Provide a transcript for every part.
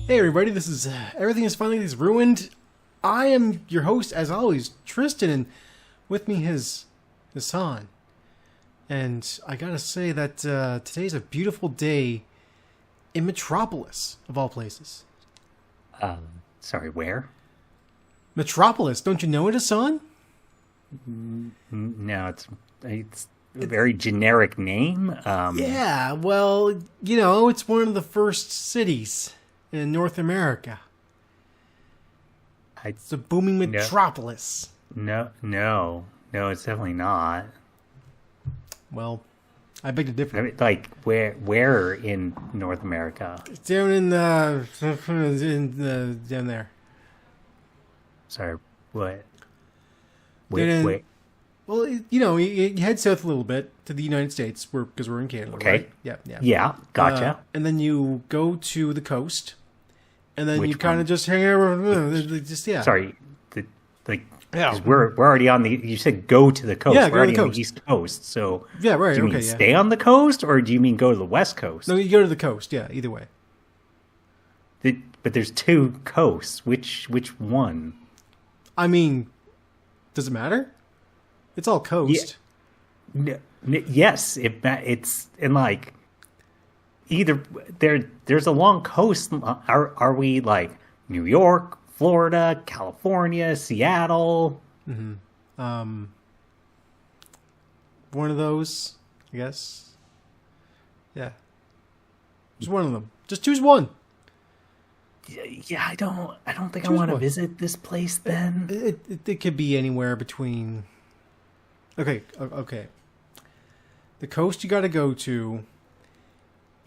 Hey everybody, this is Everything is Finally is Ruined. I am your host, as always, Tristan, and with me is Hassan. And I gotta say that today's a beautiful day in Metropolis, of all places. Sorry, where? Metropolis, don't you know it, Hassan? No, it's a very generic name. Yeah, well, you know, it's one of the first cities in North America. It's a booming metropolis. No, it's definitely not. Well, I beg to differ. I mean, like, where in North America? Down in down there. Sorry, what? Wait. Well, you know, you head south a little bit to the United States, because we're in Canada, okay. Right? Yeah, gotcha. And then you go to the coast, and then Which you kind of just hang out. Sorry, we're already on the. You said go to the coast. Yeah, we're already to the on coast. the East Coast. So yeah, right. Do you mean stay on the coast, or do you mean go to the West Coast? No, you go to the coast. Yeah, either way. But there's two coasts. Which one? I mean, does it matter? It's all coast. Yeah. Yes, it's in like either there's a long coast. Are we like New York, Florida, California, Seattle? Mm-hmm. One of those, I guess. Yeah. Just one of them. Just choose one. Yeah, I don't think I want to visit this place then. It could be anywhere between. Okay. The coast you got to go to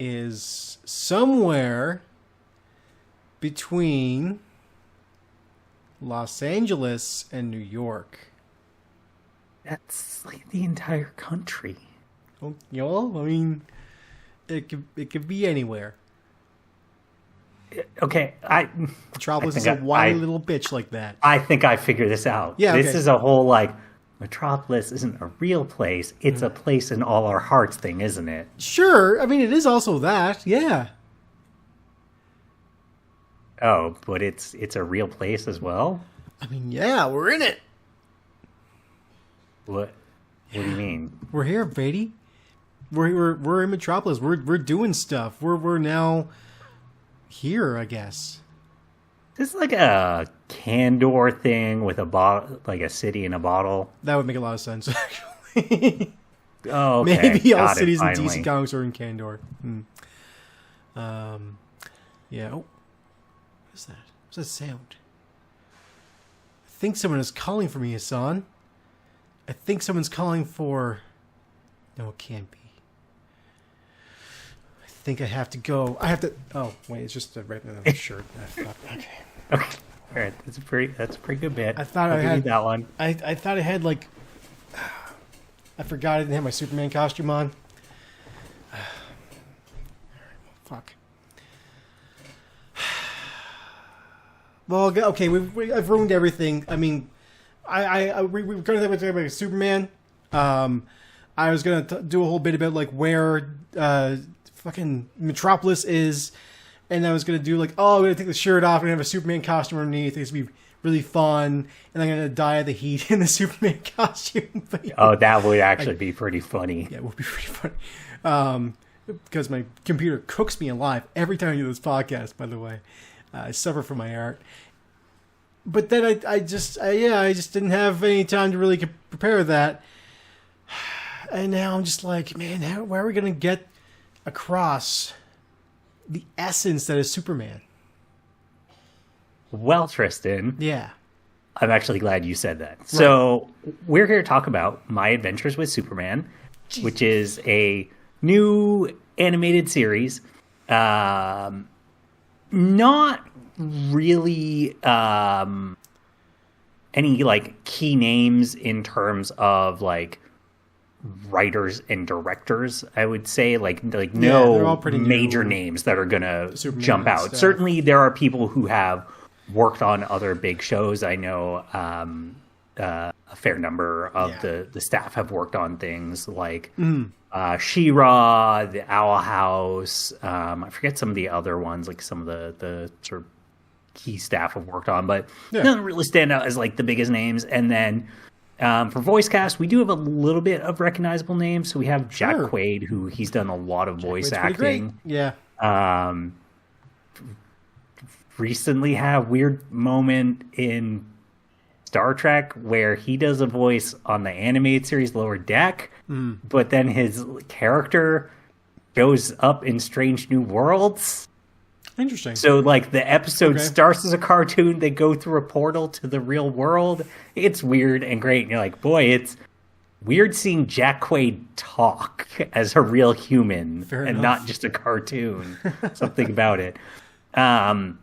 is somewhere between Los Angeles and New York. That's like the entire country. Well, you know, I mean, it could be anywhere. Okay, Metropolis is a whiny little bitch like that. I think I figured this out. Yeah, this is a whole like Metropolis isn't a real place; it's a place in all our hearts thing, isn't it? Sure, I mean it is also that. Yeah. Oh, but it's a real place as well. I mean, yeah, we're in it. What do you mean? We're here, Brady. We're in Metropolis. We're doing stuff. We're now here, I guess. This is like a Candor thing with a bottle, like a city in a bottle. That would make a lot of sense, actually. Oh, okay. Maybe all Got cities it, in DC finally. Comics are in Candor. Yeah. Oh, what is that? What's that sound? I think someone is calling for me, Hassan. I think someone's calling for. No, it can't be. I think I have to go. I have to. Oh, wait, it's just right in the shirt. Okay. Okay. All right. That's a pretty good bit. I thought I'll I give you had that one. I thought I had like. I forgot I didn't have my Superman costume on. Fuck. Well, okay, I've ruined everything. I mean, we were going to talk about Superman. I was going to do a whole bit about like where fucking Metropolis is, and I was going to do like, oh, I'm going to take the shirt off and have a Superman costume underneath. It's going to be really fun, and I'm going to die of the heat in the Superman costume. But, Oh, that would actually be pretty funny. yeah, it would be pretty funny. Because my computer cooks me alive every time I do this podcast, by the way. I suffer from my art. But then I just didn't have any time to really prepare that. And now I'm just like, man, where are we going to get across the essence that is Superman? Well, Tristan, Yeah. I'm actually glad you said that. Right. So we're here to talk about My Adventures with Superman, which is a new animated series. Not really any like key names in terms of like writers and directors. I would say like no major names that are gonna jump out. Stuff. Certainly there are people who have worked on other big shows. I know a fair number of the staff have worked on things like She-Ra, the Owl House. I forget some of the other ones, like some of the sort of key staff have worked on, but none really stand out as like the biggest names. And then for voice cast, we do have a little bit of recognizable names. So we have Jack Quaid, who he's done a lot of voice acting. Yeah. Recently had a weird moment in Star Trek where he does a voice on the animated series Lower Deck, but then his character shows up in Strange New Worlds. Interesting. So, like, the episode starts as a cartoon, they go through a portal to the real world. It's weird and great. And you're like, boy, it's weird seeing Jack Quaid talk as a real human not just a cartoon. Something about it. And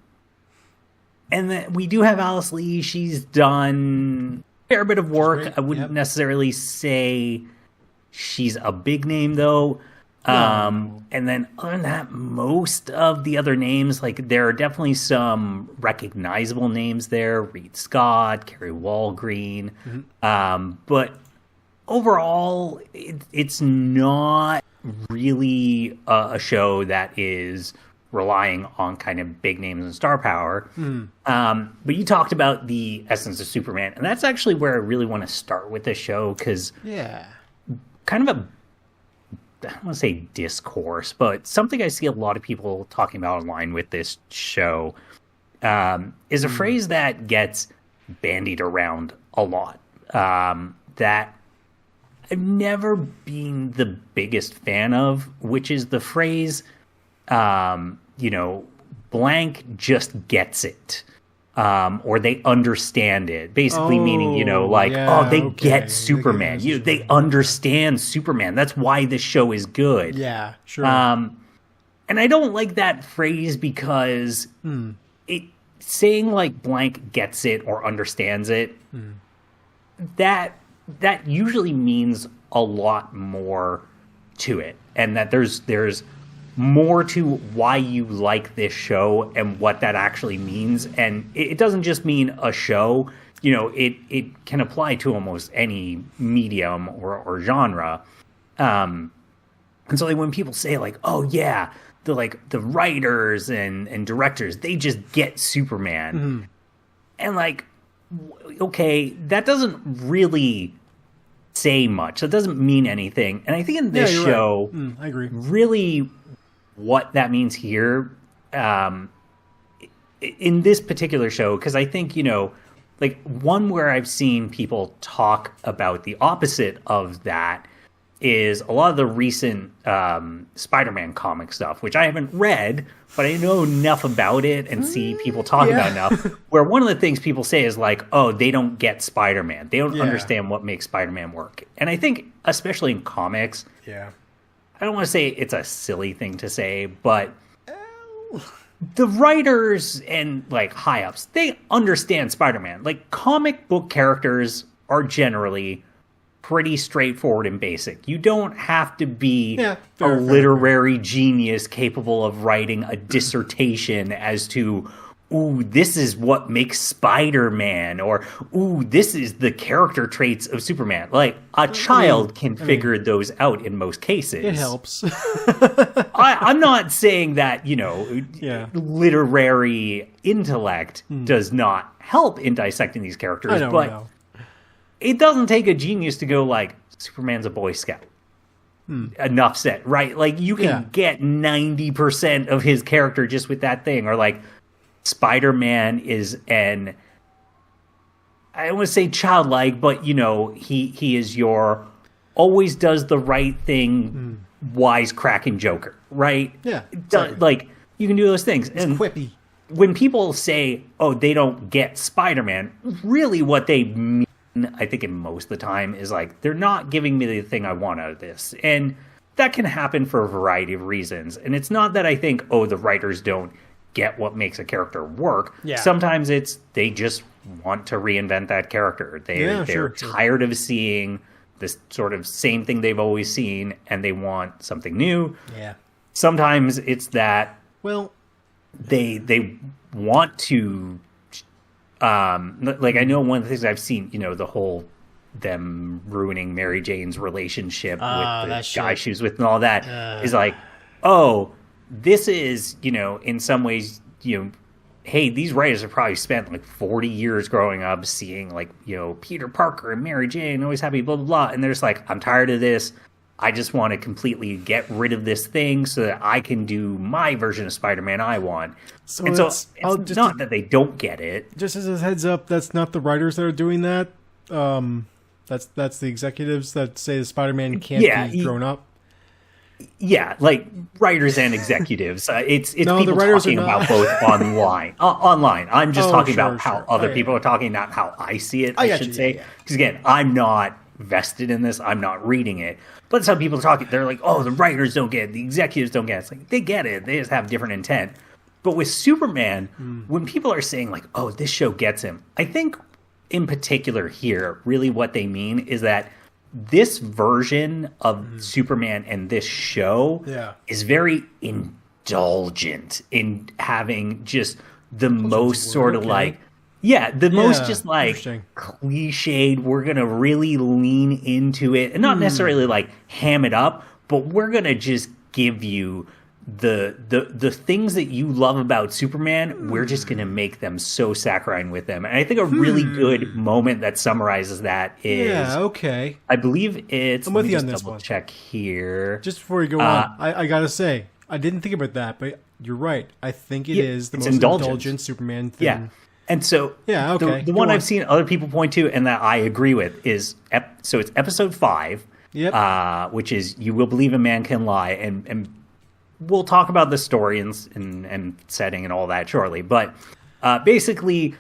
then we do have Alice Lee. She's done a fair bit of work. I wouldn't necessarily say she's a big name, though. And then other than that, most of the other names, like there are definitely some recognizable names there. Reed Scott, Kerry Walgreen. But overall, it's not really a show that is relying on kind of big names and star power. But you talked about the essence of Superman, and that's actually where I really want to start with this show, because kind of a, I don't want to say discourse, but something I see a lot of people talking about online with this show is a phrase that gets bandied around a lot, that I've never been the biggest fan of, which is the phrase, blank just gets it. Or they understand it, basically meaning, they get Superman. They understand Superman. That's why this show is good. Yeah, sure. And I don't like that phrase because it saying like blank gets it or understands it, that usually means a lot more to it, and that there's more to why you like this show and what that actually means. And it doesn't just mean a show, it can apply to almost any medium or genre. And so like when people say like, oh yeah, the writers and directors, they just get Superman. And like, okay, that doesn't really say much. That doesn't mean anything. And I think in this show, I agree. Really what that means here, in this particular show, because I think, like one where I've seen people talk about the opposite of that is a lot of the recent Spider-Man comic stuff, which I haven't read, but I know enough about it and see people talk about enough, where one of the things people say is like, oh, they don't get Spider-Man. They don't understand what makes Spider-Man work. And I think, especially in comics, I don't want to say it's a silly thing to say, but the writers and like high ups, they understand Spider-Man. Like comic book characters are generally pretty straightforward and basic. You don't have to be a literary genius capable of writing a dissertation as to, ooh, this is what makes Spider-Man, or ooh, this is the character traits of Superman. Like a child can figure those out in most cases. It helps. I'm not saying that, literary intellect does not help in dissecting these characters, but it doesn't take a genius to go like, Superman's a Boy Scout. Enough said, right? Like you can get 90% of his character just with that thing, or like, Spider-Man is I don't want to say childlike, but he is your always does the right thing, wisecracking Joker, right? Yeah, like you can do those things. It's and quippy. When people say, "Oh, they don't get Spider-Man," really, what they mean, I think, in most of the time, is like they're not giving me the thing I want out of this, and that can happen for a variety of reasons. And it's not that I think, oh, the writers don't get what makes a character work. Sometimes it's they just want to reinvent that character. They're tired of seeing this sort of same thing they've always seen, and they want something new. Sometimes it's that they want to like I know one of the things I've seen, the whole them ruining Mary Jane's relationship with the shit. guy she was with and all that is like, oh, this is, in some ways, hey, these writers have probably spent like 40 years growing up seeing like, Peter Parker and Mary Jane always happy, blah, blah, blah. And they're just like, I'm tired of this. I just want to completely get rid of this thing so that I can do my version of Spider-Man I want. So it's not that they don't get it. Just as a heads up, that's not the writers that are doing that. That's the executives that say the Spider-Man can't be grown up. Yeah, like writers and executives. It's no, people the writers talking about both online. Online. I'm just talking about how other people are talking, not how I see it, I should say. Because again, I'm not vested in this. I'm not reading it. But some people are talking. They're like, oh, the writers don't get it. The executives don't get it. It's like, they get it. They just have different intent. But with Superman, when people are saying like, oh, this show gets him, I think in particular here, really what they mean is that this version of Superman and this show is very indulgent in having just the most sort of like, most just like cliched. We're going to really lean into it and not necessarily like ham it up, but we're going to just give you the things that you love about Superman. We're just going to make them so saccharine with them. And I think a really good moment that summarizes that is, I believe it's, I'm with you on this one. Check here. Just before you go on, I got to say, I didn't think about that, but you're right. I think it is the most indulgent Superman thing. Yeah. And so the one I've seen other people point to and that I agree with is, so it's episode 5, which is You Will Believe a Man Can Lie. And we'll talk about the story and setting and all that shortly. But basically,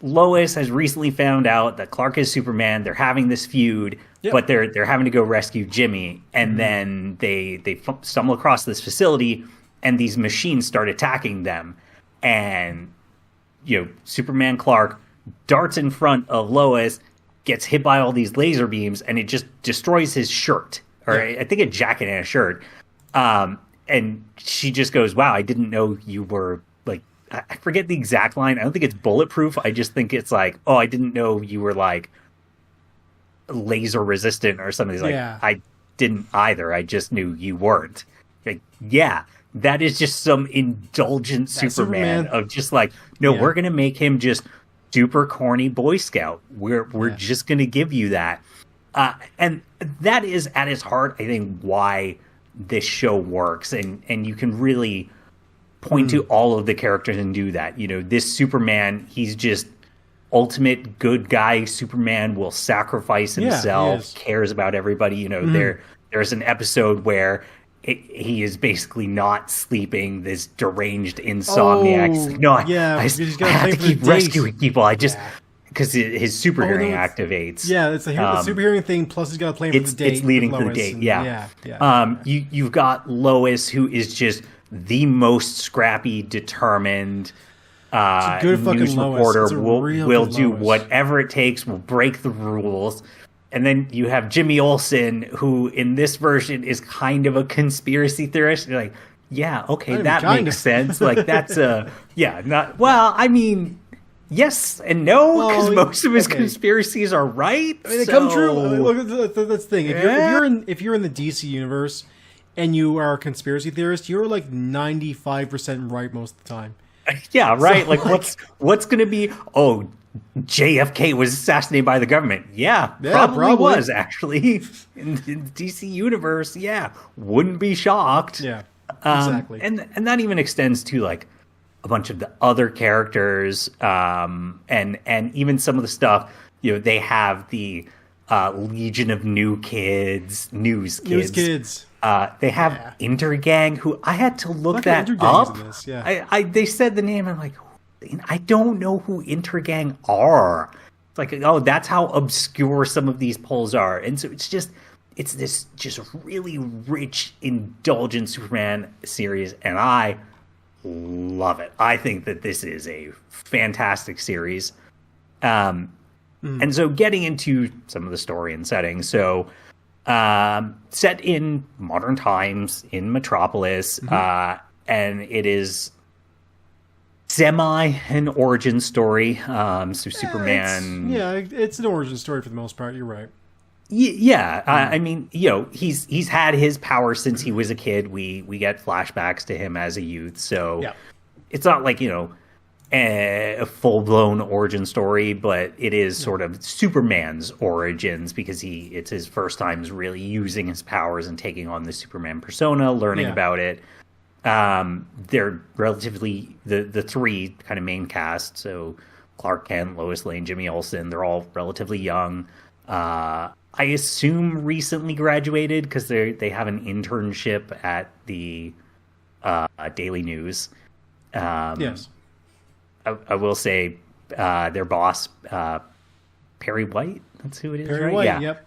Lois has recently found out that Clark is Superman. They're having this feud, but they're having to go rescue Jimmy. And then they stumble across this facility, and these machines start attacking them. And Superman Clark darts in front of Lois, gets hit by all these laser beams, and it just destroys his shirt, or I think a jacket and a shirt. And she just goes, wow, I didn't know you were, like, I forget the exact line. I don't think it's bulletproof. I just think it's like, oh, I didn't know you were, like, laser resistant or something. He's like, I didn't either. I just knew you weren't. Like, that is just some indulgent Superman of just like, no, we're going to make him just super corny Boy Scout. We're just going to give you that. And that is at its heart, I think, why this show works, and you can really point to all of the characters and do that. This Superman, he's just ultimate good guy. Superman will sacrifice himself, cares about everybody. There's an episode where he is basically not sleeping, this deranged insomniac. He's like, no, I have to keep rescuing people. I just... Because his super hearing activates. Yeah, it's the super hearing thing, plus he's got to play for the date. It's leading to the date, You've got Lois, who is just the most scrappy, determined news reporter. Will do whatever it takes, will break the rules. And then you have Jimmy Olsen, who in this version is kind of a conspiracy theorist. You're like, that makes sense. Like, that's I mean... Yes and no, because most of his conspiracies are right. I mean, they come true. Look, that's the thing. If you're in the DC universe and you are a conspiracy theorist, you're like 95% right most of the time. Yeah, right. So, like, what's going to be? Oh, JFK was assassinated by the government. Yeah, probably was actually in the DC universe. Yeah, wouldn't be shocked. Yeah, exactly. And that even extends to like a bunch of the other characters, and even some of the stuff, they have the Legion of News Kids. They have Intergang, who I had to look that up. They said the name. I'm like, I don't know who Intergang are. It's like, oh, that's how obscure some of these polls are. And so it's this just really rich, indulgent Superman series, and I love it. I think that this is a fantastic series. And so getting into some of the story and setting. So set in modern times in Metropolis, and it is semi an origin story. So Superman. It's an origin story for the most part. You're right. Yeah, I mean, he's had his power since he was a kid. We get flashbacks to him as a youth, so it's not like a full blown origin story, but it is sort of Superman's origins because it's his first times really using his powers and taking on the Superman persona, learning about it. They're relatively the three kind of main cast, so Clark Kent, Lois Lane, Jimmy Olsen. They're all relatively young. I assume recently graduated because they have an internship at the Daily News. Yes. I will say their boss, Perry White. That's who it is, Perry right? White, yep.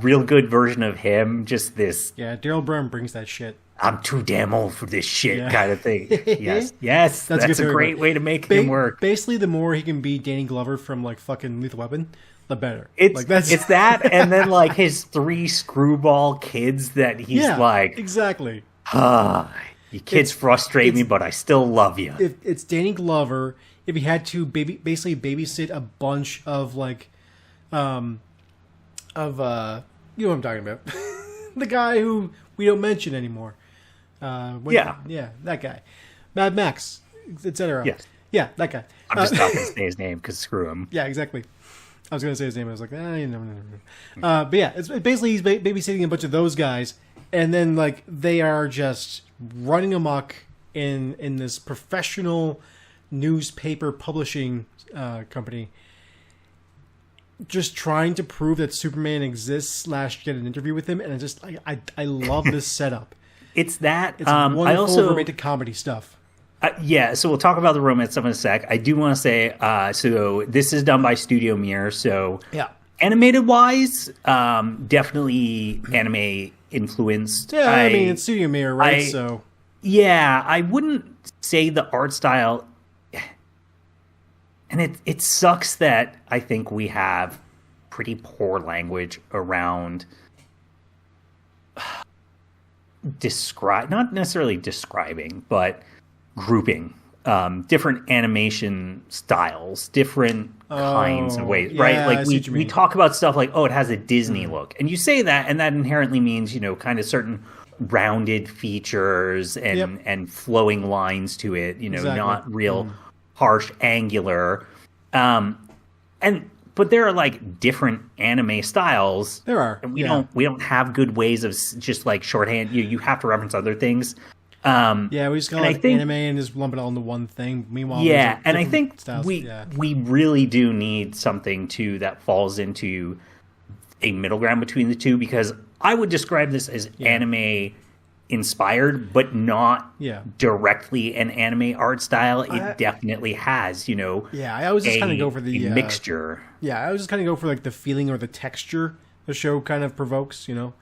Real good version of him. Just this. Yeah, Daryl Brown brings that shit. I'm too damn old for this shit kind of thing. Yes. That's a great way to make him work. Basically, the more he can be Danny Glover from like fucking Lethal Weapon, the better. It's that, and then like his 3 screwball kids that he's like, exactly. You kids frustrate me, but I still love you. If it's Danny Glover, if he had to basically babysit a bunch of like, you know what I'm talking about, the guy who we don't mention anymore. That guy, Mad Max, etc. Yes. Yeah, that guy. I'm just not gonna say his name because screw him. Yeah, exactly. I was gonna say his name. I was like, but yeah, it's basically he's babysitting a bunch of those guys, and then like they are just running amok in this professional newspaper publishing company, just trying to prove that Superman exists / get an interview with him, and I love this setup. It's that. It's wonderful romantic comedy stuff. So we'll talk about the romance stuff in a sec. I do want to say, so this is done by Studio Mir. So animated wise, definitely anime influenced. Yeah, I mean it's Studio Mir, right? So yeah, I wouldn't say the art style, and it sucks that I think we have pretty poor language around not necessarily describing, but grouping different animation styles, different kinds of ways, right? Like we talk about stuff like, it has a Disney look, and you say that, and that inherently means kind of certain rounded features and flowing lines to it, not real harsh angular, but there are like different anime styles. There are, and we don't have good ways of just like shorthand. You have to reference other things. We just call it anime and just lump it all into one thing. Meanwhile, and I think we really do need something too that falls into a middle ground between the two, because I would describe this as anime inspired, but not directly an anime art style. It definitely has, I always just kind of go for the mixture. I was just kind of go for like the feeling or the texture the show kind of provokes, or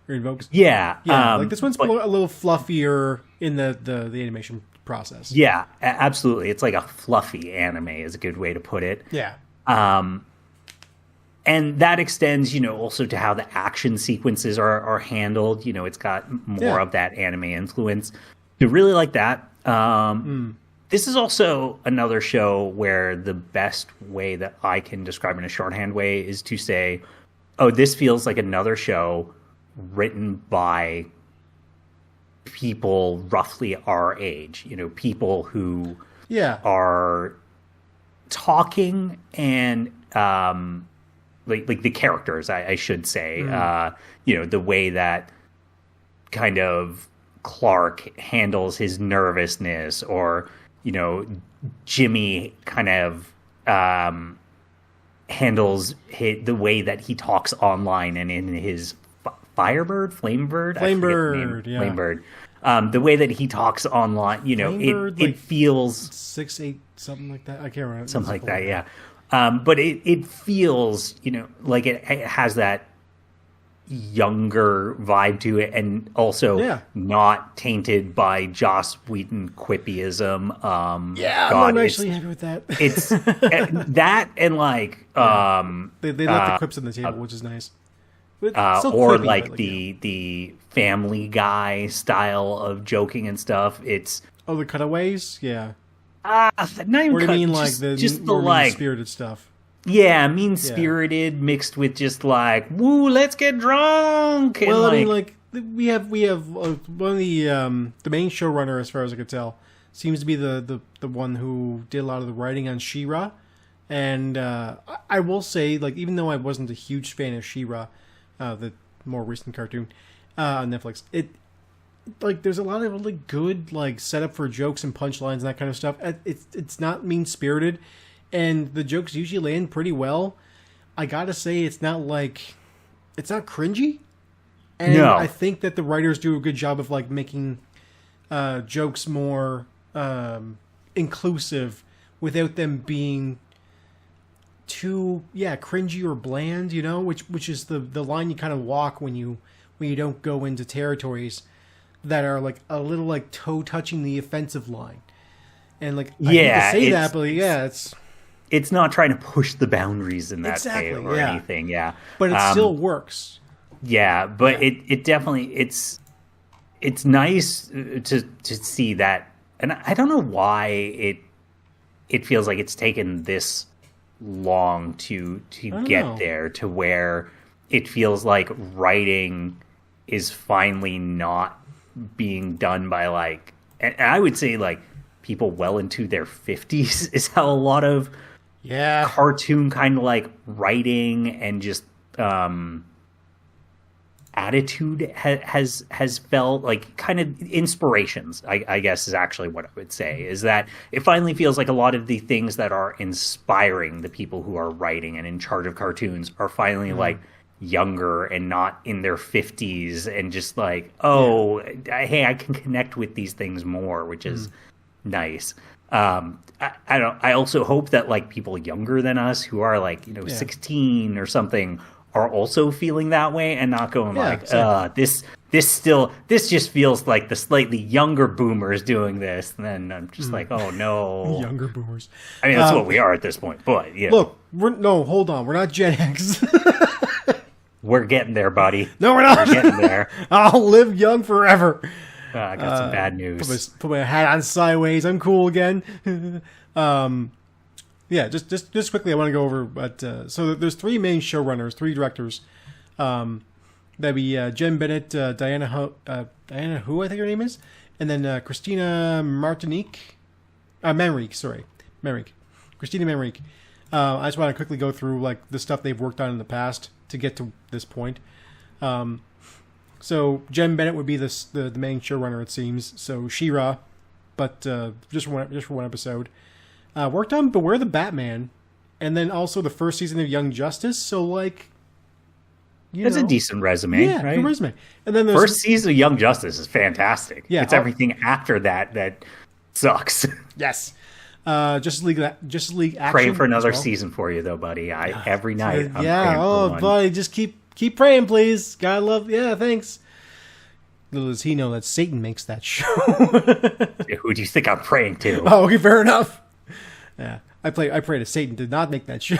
evokes. Like this one's a little fluffier in the animation process. Yeah, absolutely. It's like a fluffy anime is a good way to put it. Yeah. And that extends, also to how the action sequences are handled. It's got more of that anime influence. I really like that. This is also another show where the best way that I can describe in a shorthand way is to say, this feels like another show written by people roughly our age, people who are talking and like the characters, I should say, the way that kind of Clark handles his nervousness, or Jimmy kind of handles the way that he talks online and in his Flamebird, the way that he talks online, it feels 6'8", something like that. I can't remember. Something like that, yeah. But it feels, like it has that younger vibe to it, and also not tainted by Joss Whedon quippyism. I'm not actually happy with that. It's that, and like they left the quips on the table, which is nice. Or like the Family Guy style of joking and stuff. It's the cutaways, Not even or do you mean like the just more like mean-spirited stuff? Yeah, mean-spirited mixed with just like, woo, let's get drunk. Well, I mean, like we have one of the main showrunner, as far as I could tell, seems to be the one who did a lot of the writing on She-Ra. And I will say, like, even though I wasn't a huge fan of She-Ra, the more recent cartoon on Netflix, there's a lot of really good like setup for jokes and punchlines and that kind of stuff. It's not mean spirited, and the jokes usually land pretty well. I gotta say, it's not cringy, and no. I think that the writers do a good job of like making jokes more inclusive without them being too cringy or bland, which is the line you kind of walk when you don't go into territories that are like a little like toe touching the offensive line. And like I hate to say that, but it's not trying to push the boundaries in that way or yeah. anything, yeah. But it still works. Yeah, but it definitely it's nice to see that, and I don't know why it feels like it's taken this long to get there, to where it feels like writing is finally not being done by like, and I would say like people well into their 50s is how a lot of cartoon kind of like writing and just attitude has felt like kind of inspirations, I guess is actually what I would say, is that it finally feels like a lot of the things that are inspiring the people who are writing and in charge of cartoons are finally like younger and not in their 50s and just like, hey, I can connect with these things more, which is nice. I also hope that like people younger than us who are like 16 or something are also feeling that way and not going this just feels like the slightly younger boomers doing this. And then I'm just like, oh no, younger boomers. I mean, that's what we are at this point. But look, hold on, we're not Gen X. We're getting there, buddy. No, we're not. We're getting there. I'll live young forever. I got some bad news. Put my hat on sideways. I'm cool again. Just quickly, I want to go over. But so there's three main showrunners, three directors. That'd be Jen Bennett, Diana Hu, I think her name is, and then Christina Manrique. Christina Manrique. I just want to quickly go through like the stuff they've worked on in the past to get to this point. So Jen Bennett would be the main showrunner, it seems. So She-Ra, but just for one episode. Worked on Beware the Batman, and then also the first season of Young Justice. So like, that's a decent resume, right? Good resume. And then first season of Young Justice is fantastic. Yeah, it's everything after that sucks. Yes. Justice League Action. Praying for another season for you, though, buddy. Every night. I'm praying for one. Buddy, just keep praying, please. God love. Yeah, thanks. Little does he know that Satan makes that show. Who do you think I'm praying to? Oh, okay, fair enough. Yeah, I pray to Satan to not make that show.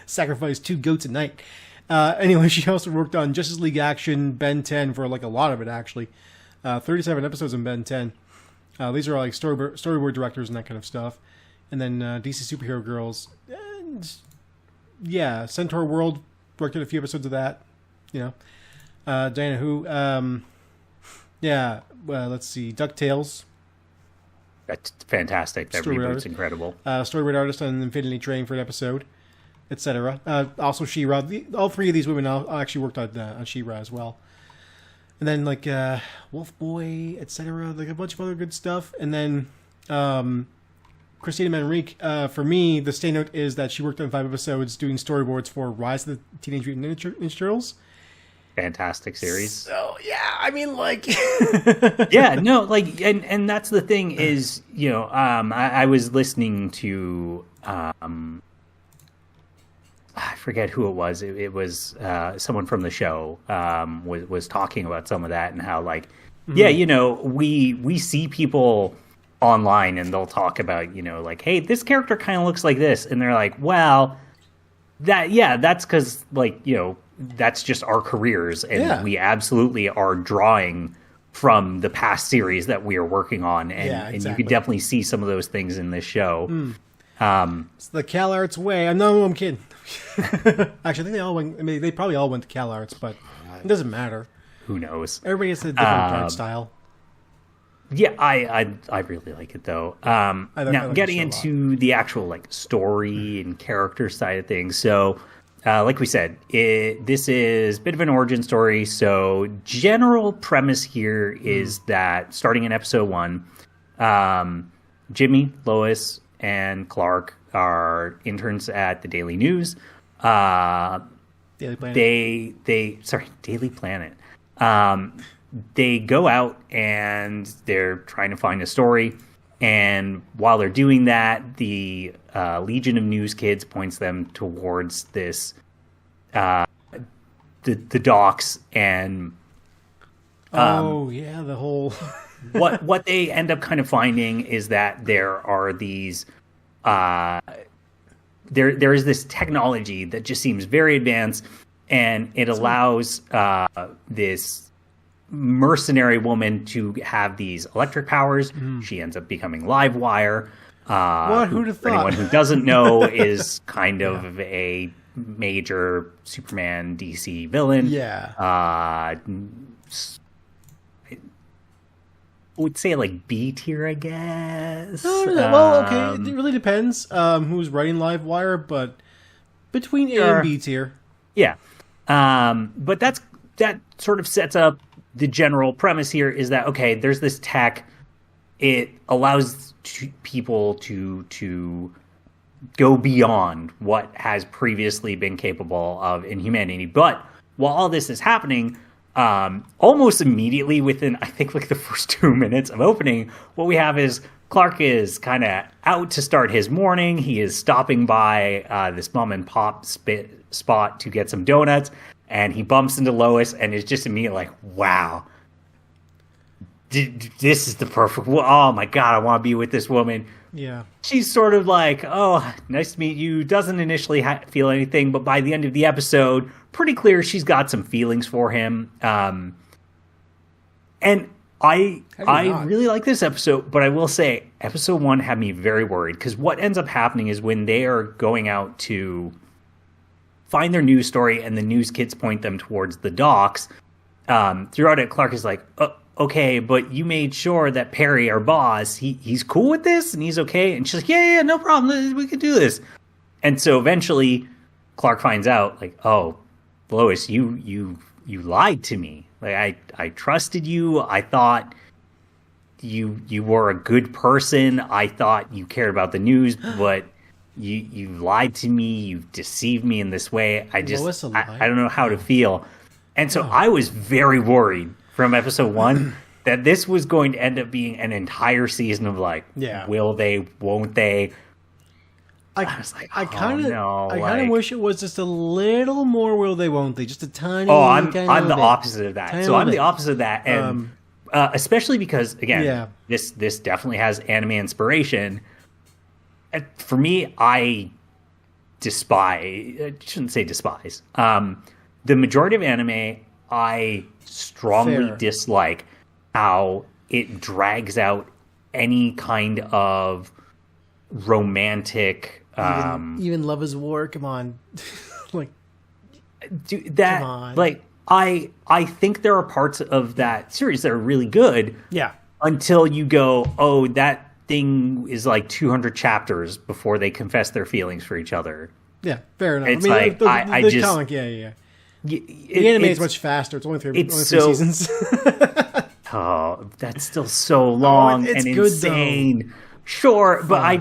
Sacrifice 2 goats a night. Anyway, she also worked on Justice League Action, Ben 10 for like a lot of it actually. 37 episodes in Ben 10. These are like storyboard directors and that kind of stuff. And then DC Superhero Girls. And Centaur World, directed a few episodes of that. Diana Hu. Let's see. DuckTales. That's fantastic. That reboot's incredible. Storyboard artist on Infinity Train for an episode, etc. Also She-Ra. All three of these women actually worked on She-Ra as well. And then like Wolf Boy, etc. Like a bunch of other good stuff. And then Christina Manrique. For me, the standout is that she worked on 5 episodes doing storyboards for Rise of the Teenage Mutant Ninja Turtles. Fantastic series. So I mean, like, and that's the thing is, I was listening to, I forget who it was. It was someone from the show was talking about some of that and how like, we see people online and they'll talk about, like, hey, this character kind of looks like this, and they're like, well, that's because like, that's just our careers, and we absolutely are drawing from the past series that we are working on, and you could definitely see some of those things in this show. It's the CalArts way. No, I'm kidding. Actually, I think they all went. I mean, they probably all went to CalArts, but it doesn't matter. Who knows? Everybody has a different art style. Yeah, I really like it though. Now getting into the actual like story and character side of things. So, like we said, this is a bit of an origin story. So, general premise here is that starting in episode 1, Jimmy, Lois, and Clark are interns at the Daily News. Daily Planet. Daily Planet. They go out and they're trying to find a story. And while they're doing that, the Legion of News Kids points them towards this, the docks. And the whole what they end up kind of finding is that there are these there is this technology that just seems very advanced, and it allows this mercenary woman to have these electric powers. She ends up becoming Livewire. Who'd have thought? For anyone who doesn't know, is kind of a major Superman DC villain. Yeah. I would say like B tier, I guess. Well, okay, it really depends who's writing Livewire, but between A and B tier. Yeah. But that sort of sets up the general premise here is that, okay, there's this tech. It allows people to go beyond what has previously been capable of in humanity. But while all this is happening, almost immediately within, I think, like the first 2 minutes of opening, what we have is Clark is kind of out to start his morning. He is stopping by this mom and pop spot to get some donuts, and he bumps into Lois and is just immediately like, wow, this is the perfect, oh my God, I want to be with this woman. Yeah. She's sort of like, oh, nice to meet you. Doesn't initially feel anything, but by the end of the episode, pretty clear she's got some feelings for him. And I really like this episode, but I will say episode 1 had me very worried, because what ends up happening is when they are going out to find their news story and the news kids point them towards the docks, throughout it, Clark is like, okay, but you made sure that Perry, our boss, he's cool with this and he's okay. And she's like, yeah, no problem. We could do this. And so eventually Clark finds out, like, oh, Lois, you lied to me. Like, I trusted you. I thought you were a good person. I thought you cared about the news, but you lied to me. You deceived me in this way. I don't know how to feel. And so I was very worried from episode 1 that this was going to end up being an entire season of like, will they, won't they? I was like, I kind of wish it was just a little more will they, won't they? Just a tiny. Oh, I'm the opposite of that. So I'm the opposite of that, and especially because again, this definitely has anime inspiration. For me, I shouldn't say despise. The majority of anime, I strongly dislike how it drags out any kind of romantic. Even Love is War. Come on, like, dude, that, come on. Like, I think there are parts of that series that are really good. Yeah. Until you go, oh, that thing is like 200 chapters before they confess their feelings for each other. Yeah, fair enough. It's like, the comic, yeah. The anime is much faster. It's only three seasons. Oh, that's still so long and insane. Though. Sure, but I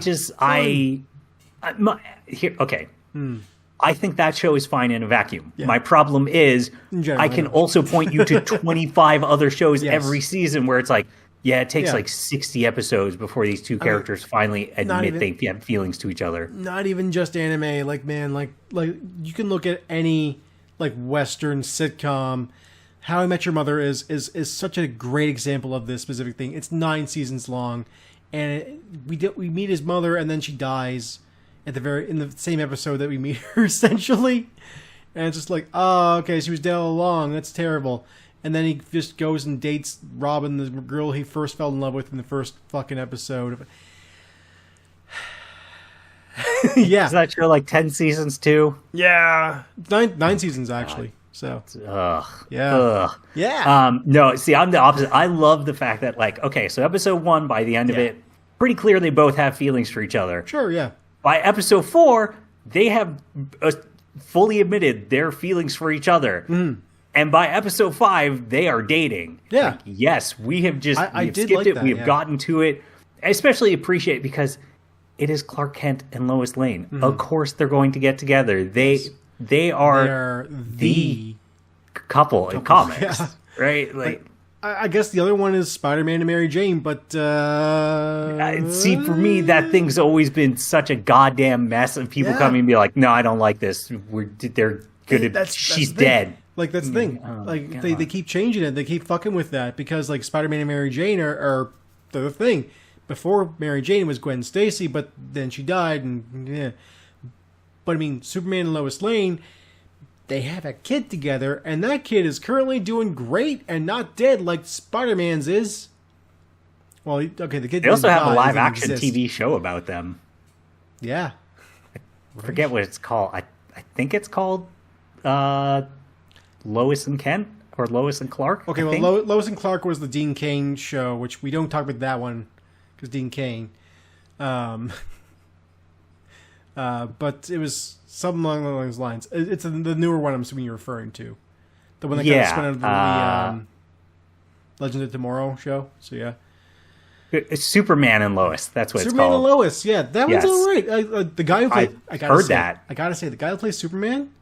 think that show is fine in a vacuum. Yeah. My problem is I can also point you to 25 other shows every season where it's like, it takes like 60 episodes before these two characters finally admit they have feelings to each other. Not even just anime. Like, man, like you can look at any like Western sitcom. How I Met Your Mother is such a great example of this specific thing. It's 9 seasons long, and we meet his mother, and then she dies in the same episode that we meet her, essentially. And it's just like, oh, okay, she was dead all along. That's terrible. and then he just goes and dates Robin, the girl he first fell in love with in the first fucking episode. Yeah. Is that show like 10 seasons too? Yeah. Nine seasons, actually. So. Yeah. Ugh. Yeah. No, see, I'm the opposite. I love the fact that, like, okay, so episode 1, by the end of it, pretty clear they both have feelings for each other. Sure, yeah. By episode 4, they have fully admitted their feelings for each other. Mm. And by episode 5, they are dating. Yeah. Like, yes, we have just I did skipped like it. that, We've gotten to it. I especially appreciate because it is Clark Kent and Lois Lane. Mm-hmm. Of course they're going to get together. They are the couple in comics. Yeah. Right? Like, I guess the other one is Spider-Man and Mary Jane, but see, for me, that thing's always been such a goddamn mess of people coming and be like, "No, I don't like this. They're gonna. She's dead." Like, that's the thing. Like, they keep changing it. They keep fucking with that because, like, Spider-Man and Mary Jane are the thing. Before Mary Jane was Gwen Stacy, but then she died, and yeah. But I mean, Superman and Lois Lane, they have a kid together, and that kid is currently doing great and not dead like Spider-Man's is. Well, okay, the kid. They also have a live-action TV show about them. Yeah, I forget what it's called. I think it's called Lois and Kent or Lois and Clark. Okay, well, Lois and Clark was the Dean Cain show, which we don't talk about that one because Dean Cain. But it was something along those lines. It's the newer one I'm assuming you're referring to. The one that kind of spun out of the Legend of Tomorrow show. So, yeah. It's Superman and Lois. That's what Superman it's called. Superman and Lois, yeah. That one's all right. The guy who played... I gotta say, the guy who plays Superman...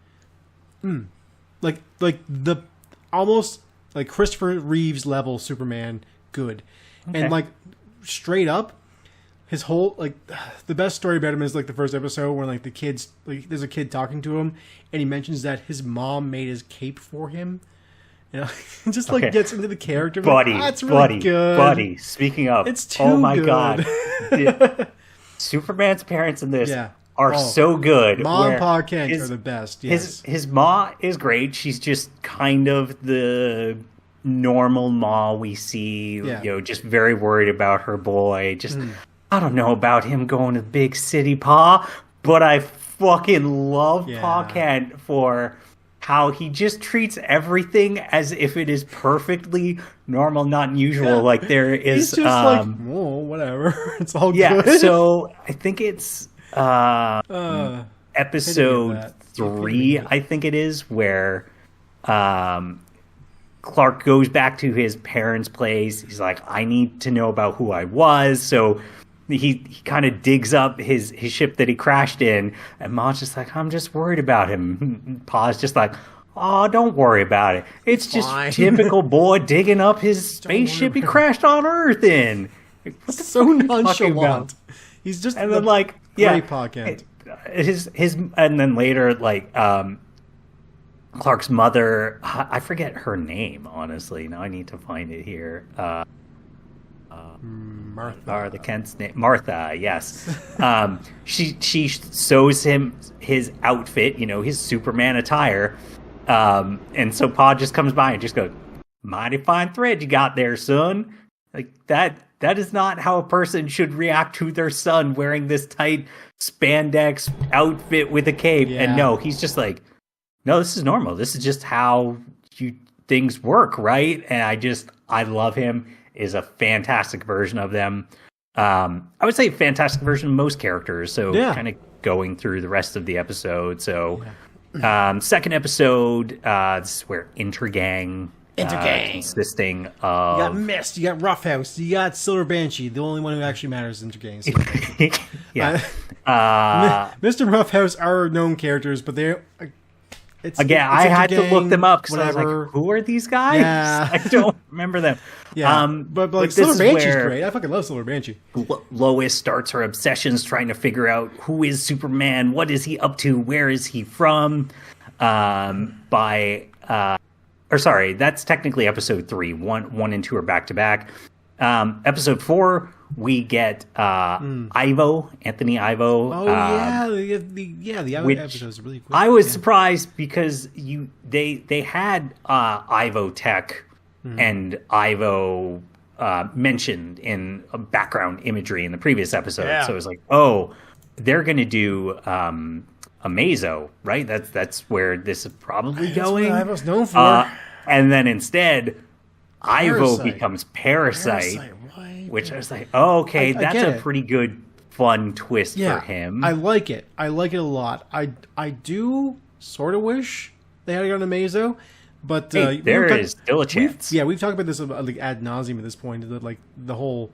Like the almost like Christopher Reeves level Superman, good. Okay. And, like, straight up, his whole, like, the best story about him is, like, the first episode where, like, the kids, like, there's a kid talking to him, and he mentions that his mom made his cape for him. You know, just, like, gets into the character. Buddy, like, that's really good. Buddy, speaking of, it's too oh my good. God. Superman's parents in this are so good. Mom and Pa Kent are the best, yes. His ma is great. She's just kind of the normal ma we see, you know, just very worried about her boy. Just, I don't know about him going to the big city, Pa, but I fucking love Pa Kent for how he just treats everything as if it is perfectly normal, not unusual. Yeah. Like there is, he's just like, whoa, whatever. It's all good. So I think it's episode 3. I think it is where Clark goes back to his parents' place. He's like, I need to know about who I was. So he kind of digs up his ship that he crashed in. And Ma's just like, I'm just worried about him. Pa's just like, oh, don't worry about it. It's just typical boy digging up his spaceship he crashed on Earth in. What's so nonchalant. He's just and then like great podcast. His and then later like Clark's mother, I forget her name, honestly. Now I need to find it here. Martha. The Kent's name. Martha, yes. She sews him his outfit, you know, his Superman attire. And so Pa just comes by and just goes, mighty fine thread you got there, son. Like that is not how a person should react to their son wearing this tight spandex outfit with a cape. Yeah. And no, he's just like, no, this is normal. This is just how things work, right? And I love him. Is a fantastic version of them. I would say a fantastic version of most characters. So kind of going through the rest of the episode. So second episode, this is where Intergang. Consisting of... You got Mist, you got Roughhouse, you got Silver Banshee. The only one who actually matters is Intergang. Mr. Roughhouse are known characters, but they're... I had to look them up because I was like, who are these guys? Yeah. I don't remember them. Yeah, but like Silver Banshee's great. I fucking love Silver Banshee. Lois starts her obsessions trying to figure out who is Superman, what is he up to, where is he from, that's technically episode 3. One and 2 are back to back. Episode 4, we get Ivo, Anthony Ivo. Oh the Ivo episode is really cool. I was surprised because they had Ivo Tech and Ivo mentioned in a background imagery in the previous episode. So it was like, oh, they're going to do a Mazo, right? That's where this is probably going. That's what Ivo's known for. And then instead, Ivo becomes Parasite, which I was like, oh, okay, that's a pretty good, fun twist for him. I like it. I like it a lot. I do sort of wish they had gone to Mazo, but there is still a chance. We've talked about this like ad nauseum at this point. That like the whole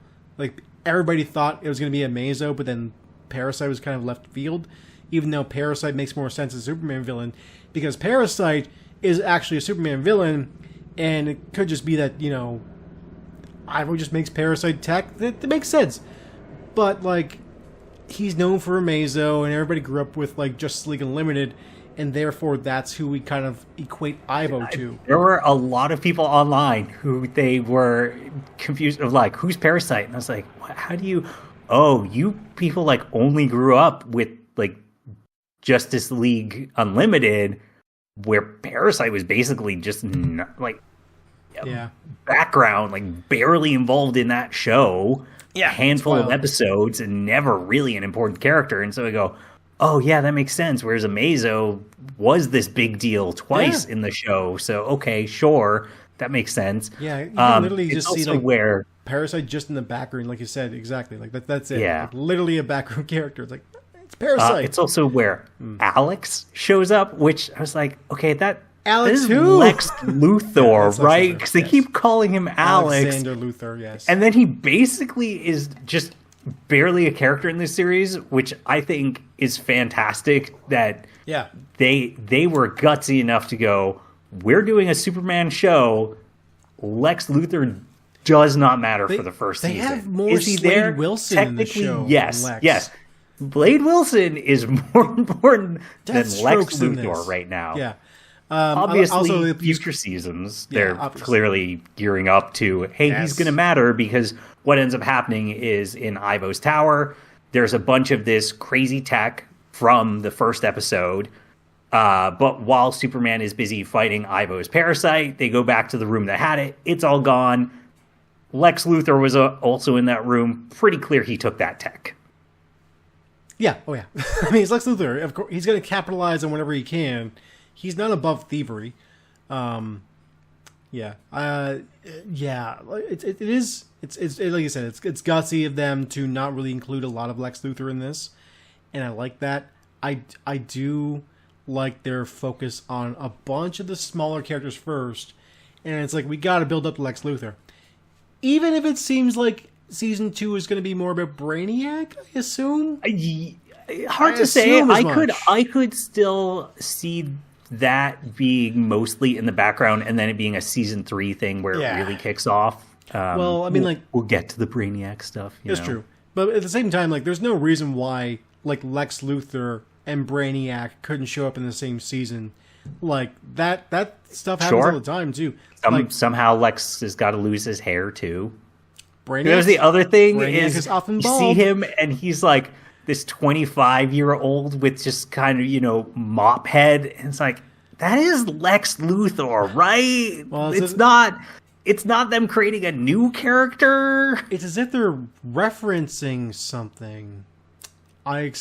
everybody thought it was going to be a Mazo, but then Parasite was kind of left field, even though Parasite makes more sense as a Superman villain, because Parasite is actually a Superman villain, and it could just be that, Ivo just makes Parasite tech. That makes sense. But, like, he's known for a Mazo, and everybody grew up with, like, Justice League Unlimited, and therefore that's who we kind of equate Ivo to. There were a lot of people online who they were confused of, like, who's Parasite? And I was like, how do you... Oh, you people, like, only grew up with, like, Justice League Unlimited, where Parasite was basically just, background, like, barely involved in that show. A handful of episodes and never really an important character. And so I go, oh, yeah, that makes sense. Whereas Amazo was this big deal twice in the show. So, okay, sure, that makes sense. Yeah, you can literally just see, like, where Parasite just in the background, like you said, exactly. Like, that's it. Yeah. Like, literally a background character. It's like, it's Parasite. It's also where Alex shows up, which I was like, okay, that Alex is who? Lex Luthor, right? Because they keep calling him Alex. Alexander Luthor, yes. And then he basically is just barely a character in this series, which I think is fantastic that they were gutsy enough to go, we're doing a Superman show. Lex Luthor does not matter for the first season. They have more Slade Wilson in the show. Yes. Blade Wilson is more important than Lex Luthor right now. Yeah. Obviously, also, future seasons, they're clearly gearing up to, hey, he's going to matter, because what ends up happening is in Ivo's tower, there's a bunch of this crazy tech from the first episode, but while Superman is busy fighting Ivo's Parasite, they go back to the room that had it. It's all gone. Lex Luthor was also in that room. Pretty clear he took that tech. Yeah. Oh, yeah. I mean, he's Lex Luthor. Of course, he's going to capitalize on whatever he can. He's not above thievery. It is like you said, it's gutsy of them to not really include a lot of Lex Luthor in this, and I like that. I do like their focus on a bunch of the smaller characters first, and it's like, we got to build up Lex Luthor, even if it seems like season 2 is going to be more about Brainiac, I assume. Hard to say. I could still see that being mostly in the background, and then it being a season 3 thing where it really kicks off. Well, I mean, we'll get to the Brainiac stuff. It's true, but at the same time, like, there's no reason why, like, Lex Luthor and Brainiac couldn't show up in the same season. Like, that stuff happens all the time too. Somehow Lex has got to lose his hair too. Brainiac, the other thing Brainiac is often you bald. see him and he's like this 25-year-old with just kind of, mop head. And it's like, that is Lex Luthor, right? Well, it's not them creating a new character. It's as if they're referencing something. I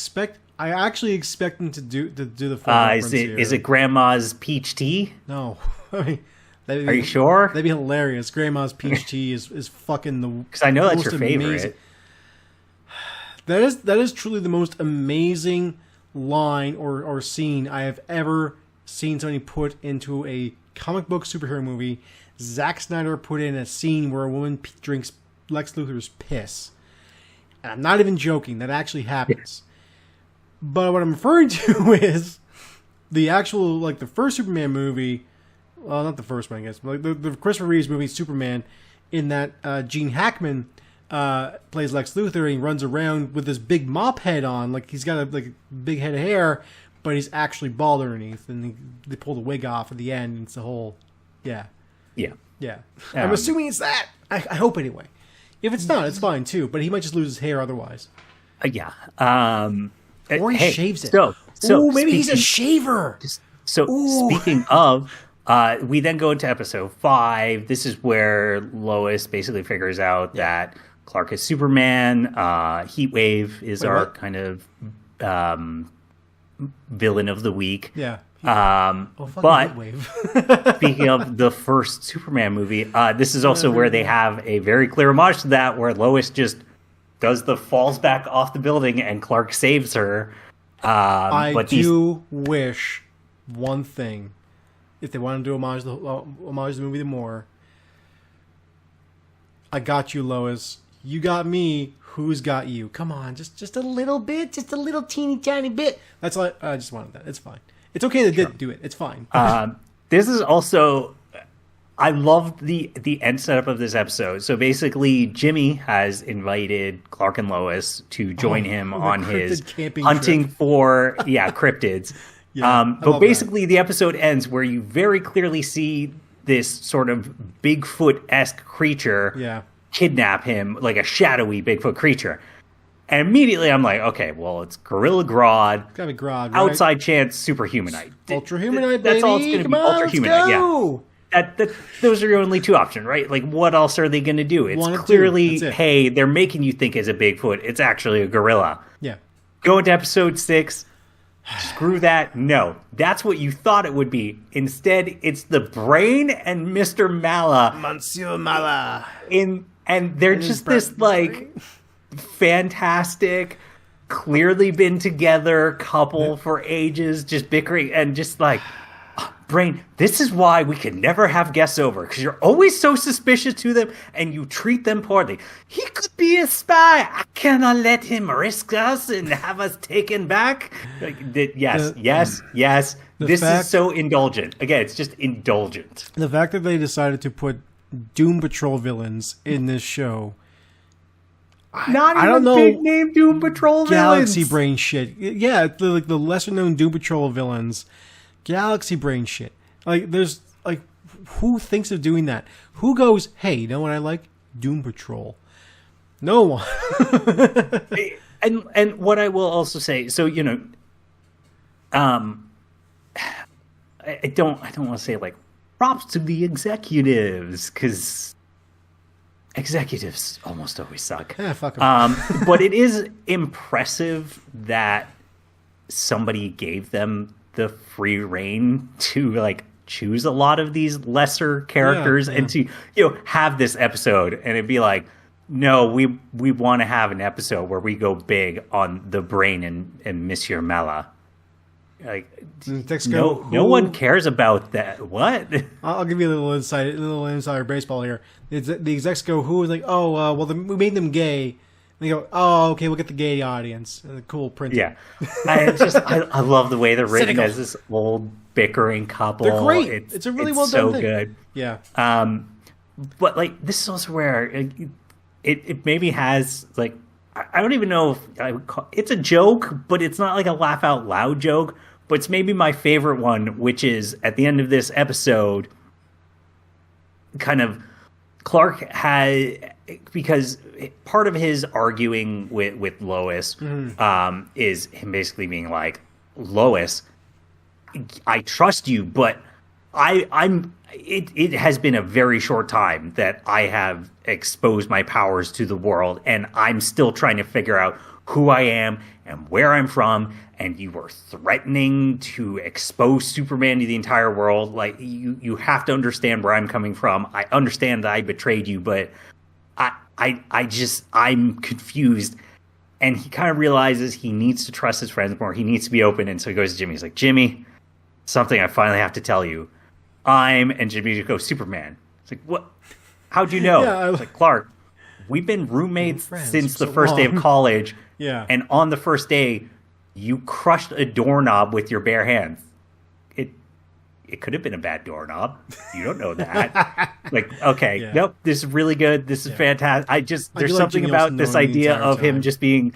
actually expect them to do the full reference here. Is it Grandma's peach tea? No. I mean, are you sure? That'd be hilarious. Grandma's peach tea is fucking the... Because I know that's your favorite. Amazing. That is truly the most amazing line or scene I have ever seen somebody put into a comic book superhero movie. Zack Snyder put in a scene where a woman drinks Lex Luthor's piss. And I'm not even joking. That actually happens. But what I'm referring to is the actual, like, the first Superman movie. Well, not the first one, I guess. But like the Christopher Reeves movie, Superman, in that Gene Hackman plays Lex Luthor, and he runs around with this big mop head on. Like, he's got a big head of hair, but he's actually bald underneath. And they pull the wig off at the end, and it's the whole... Yeah. I'm assuming it's that. I hope, anyway. If it's not, it's fine, too. But he might just lose his hair otherwise. Or he shaves it. So maybe he's a shaver. So speaking of We then go into episode 5. This is where Lois basically figures out that Clark is Superman. Heatwave is our kind of villain of the week. Yeah. But speaking of the first Superman movie, this is also where they have a very clear homage to that, where Lois just falls back off the building and Clark saves her. I do wish one thing. If they want to do homage the movie more, I got you, Lois. You got me. Who's got you? Come on, just a little bit, just a little teeny tiny bit. That's all. I just wanted that. It's fine. It's okay to do it. It's fine. This is also. I loved the end setup of this episode. So basically, Jimmy has invited Clark and Lois to join him on his hunting trip. For cryptids. Yeah, but basically, the episode ends where you very clearly see this sort of Bigfoot-esque creature kidnap him, like a shadowy Bigfoot creature. And immediately I'm like, okay, well, it's Gorilla Grodd. It's gotta be Grodd, right? Outside chance, Superhumanite. Ultrahumanite, baby. That's all it's going to be. Ultrahumanite, yeah. Those are your only two options, right? Like, what else are they going to do? It's clearly, hey, they're making you think it's a Bigfoot. It's actually a gorilla. Yeah. Go into episode 6. Screw that. No. That's what you thought it would be. Instead, it's the Brain and Mr. Mala. Monsieur Mala. And they're just this, like, fantastic, clearly been together couple for ages, just bickering and just like, Brain, this is why we can never have guests over, because you're always so suspicious to them and you treat them poorly. He could be a spy. I cannot let him risk us and have us taken back. Like, yes. This is so indulgent. Again, it's just indulgent. The fact that they decided to put Doom Patrol villains in this show. I don't know. Big name Doom Patrol Galaxy villains. Brain shit. Yeah, the lesser known Doom Patrol villains. Galaxy Brain shit. Like, there's, like, who thinks of doing that? Who goes, hey, you know what I like? Doom Patrol. No one. and what I will also say, so, you know, I don't want to say, like, props to the executives, because executives almost always suck. Yeah, fuck them. But it is impressive that somebody gave them the free reign to, like, choose a lot of these lesser characters and to, you know, have this episode and it'd be like, no, we want to have an episode where we go big on the Brain and Monsieur Mala. Like, no one cares about that. What? I'll give you a little insider baseball here. It's the execs go, who was like, oh, well, we made them gay. And they go, oh, okay, we'll get the gay audience. And the cool print. Yeah. I love the way they're written as this old bickering couple. They're great. It's a really well done thing. So good. Yeah. But, like, this is also where it maybe has, like, I don't even know if I would call it's a joke, but it's not like a laugh out loud joke. But it's maybe my favorite one, which is at the end of this episode, kind of Clark had, because part of his arguing with Lois is him basically being like, Lois, I trust you, but it has been a very short time that I have exposed my powers to the world, and I'm still trying to figure out who I am and where I'm from, and you were threatening to expose Superman to the entire world. Like, you have to understand where I'm coming from. I understand that I betrayed you, but I'm confused. And he kind of realizes he needs to trust his friends more. He needs to be open. And so he goes to Jimmy. He's like, Jimmy, something I finally have to tell you. And Jimmy goes, Superman. It's like, what? How'd you know? Yeah, it's like, Clark, we've been roommates since the first day of college. Yeah. And on the first day, you crushed a doorknob with your bare hands. It could have been a bad doorknob. You don't know that. Like, okay, nope, this is really good. This is fantastic. There's something about this idea of him just being,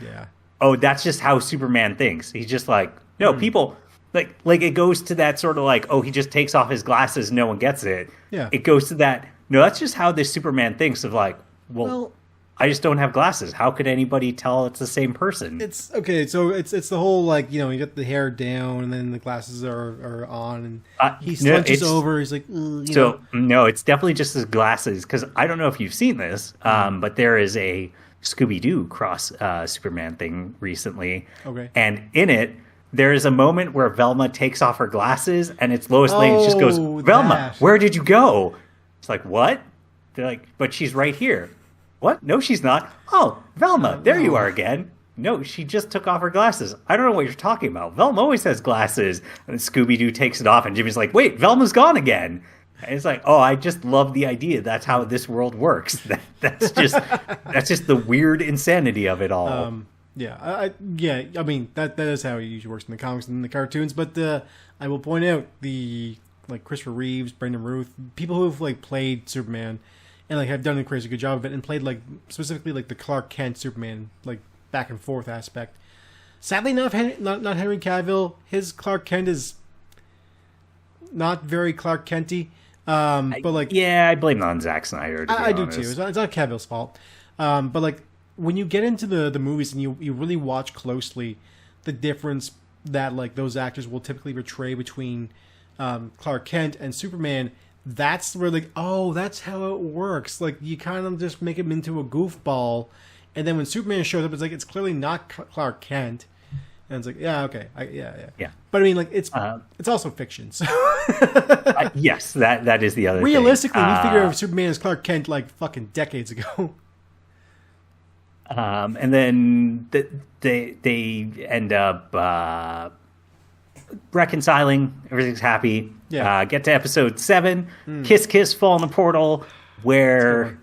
oh, that's just how Superman thinks. He's just like, no, people, like it goes to that sort of like, oh, he just takes off his glasses, no one gets it. Yeah. It goes to that, no, that's just how this Superman thinks of like, well I just don't have glasses. How could anybody tell it's the same person? It's okay. So it's the whole like you get the hair down and then the glasses are on and he slouches over. He's like, no, it's definitely just his glasses because I don't know if you've seen this, but there is a Scooby-Doo cross Superman thing recently. Okay, and in it there is a moment where Velma takes off her glasses and it's Lois Lane. She just goes, Velma, where did you go? It's like, what? They're like, but she's right here. What? No, she's not. Oh, Velma, there you are again. No, she just took off her glasses. I don't know what you're talking about. Velma always has glasses. And Scooby-Doo takes it off, and Jimmy's like, wait, Velma's gone again. And it's like, oh, I just love the idea. That's how this world works. That's just the weird insanity of it all. I mean, that is how it usually works in the comics and in the cartoons. But I will point out Christopher Reeves, Brendan Ruth, people who've played Superman and have done a crazy good job of it and played specifically the Clark Kent Superman back and forth aspect. Sadly, not Henry Cavill. His Clark Kent is not very Clark Kenty. I blame it on Zack Snyder. I do too. It's not Cavill's fault. But when you get into the movies and you really watch closely the difference that those actors will typically portray between Clark Kent and Superman, that's where that's how it works. You kind of just make him into a goofball, and then when Superman shows up, it's clearly not Clark Kent, and it's yeah, okay, yeah. But I mean, it's also fiction. So yes, that is the other. Realistically, we figured out Superman as Clark Kent fucking decades ago. And then they end up reconciling. Everything's happy. Yeah. Get to episode 7. Kiss Kiss Fall in the Portal, where